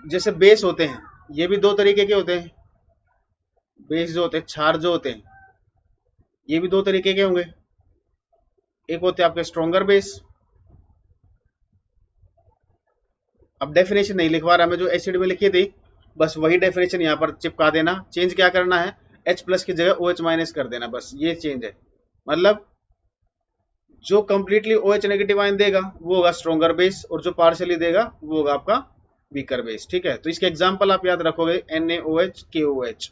जैसे बेस होते हैं, ये भी दो तरीके के होते हैं। बेस जो होते हैं, क्षार जो होते हैं, ये भी दो तरीके के होंगे। एक होते हैं आपके स्ट्रॉन्गर बेस। अब डेफिनेशन नहीं लिखवा रहा मैं, जो एसिड में लिखी थी बस वही डेफिनेशन यहाँ पर चिपका देना। चेंज क्या करना है, H+ की जगह OH- कर देना, बस ये चेंज है। मतलब जो कंप्लीटली OH नेगेटिव आयन देगा वो होगा स्ट्रॉन्गर बेस, और जो पार्शियली देगा वो होगा आपका वीकर बेस, ठीक है। तो इसके एग्जाम्पल आप याद रखोगे, NaOH, KOH,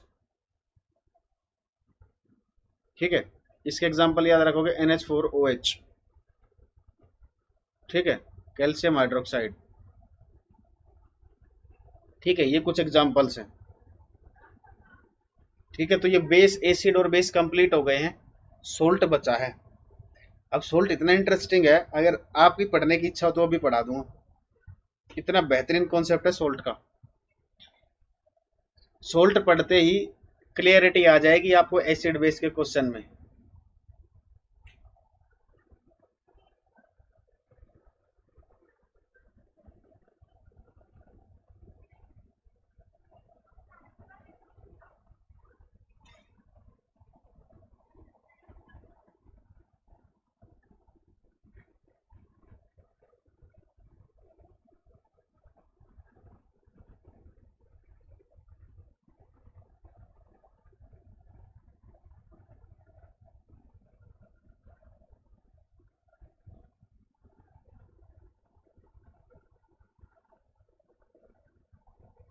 ठीक है। इसके एग्जाम्पल याद रखोगे, NH4OH, ठीक है, कैल्शियम हाइड्रोक्साइड, ठीक है। ये कुछ एग्जाम्पल्स हैं, ठीक है। तो ये बेस, एसिड और बेस कंप्लीट हो गए हैं, सोल्ट बचा है। अब सोल्ट इतना इंटरेस्टिंग है, अगर आपकी पढ़ने की इच्छा हो तो भी पढ़ा दूंगा, इतना बेहतरीन कॉन्सेप्ट है सोल्ट का। सोल्ट पढ़ते ही क्लियरिटी आ जाएगी आपको एसिड बेस के क्वेश्चन में।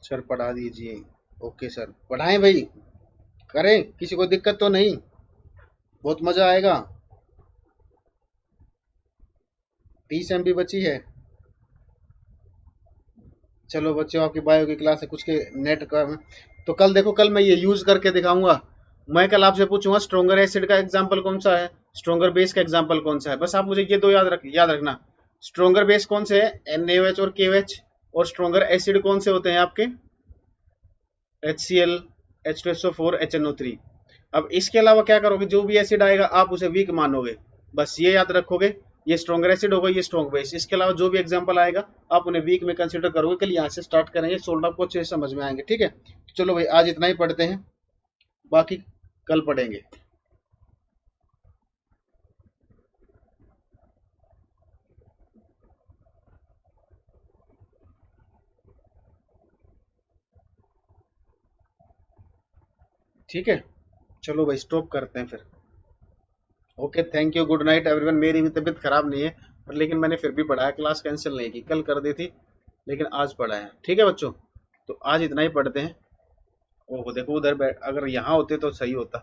सर पढ़ा दीजिए। ओके सर, पढ़ाएं भाई, करें, किसी को दिक्कत तो नहीं, बहुत मजा आएगा। 30 MB बची है। चलो बच्चों, आपकी बायो की क्लास है, कुछ के नेट का, तो कल देखो, कल मैं ये यूज करके दिखाऊंगा। मैं कल आपसे पूछूंगा स्ट्रॉन्गर एसिड का एग्जांपल कौन सा है, स्ट्रॉन्गर बेस का एग्जांपल कौन सा है, बस आप मुझे ये दो याद रखना। स्ट्रॉन्गर बेस कौन से है, NaOH और KOH, और स्ट्रॉन्गर एसिड कौन से होते हैं आपके, HCl, H2SO4, HNO3। अब इसके अलावा क्या करोगे, जो भी एसिड आएगा आप उसे वीक मानोगे, बस ये याद रखोगे। ये स्ट्रॉन्गर एसिड होगा, ये स्ट्रॉन्ग बेस, इसके अलावा जो भी एग्जांपल आएगा आप उन्हें वीक में कंसीडर करोगे। कल यहाँ से स्टार्ट करेंगे, सोल्ट आपको अच्छे से समझ में आएंगे, ठीक है। चलो भाई, आज इतना ही पढ़ते हैं, बाकी कल पढ़ेंगे। ठीक है, चलो भाई स्टॉप करते हैं फिर। Okay, thank you, good night everyone. मेरी भी तबीयत खराब नहीं है, पर लेकिन मैंने फिर भी पढ़ाया, क्लास कैंसिल नहीं की, कल कर दी थी लेकिन आज पढ़ाया, ठीक है बच्चों। तो आज इतना ही पढ़ते हैं। ओहो देखो उधर बैठ, अगर यहाँ होते तो सही होता।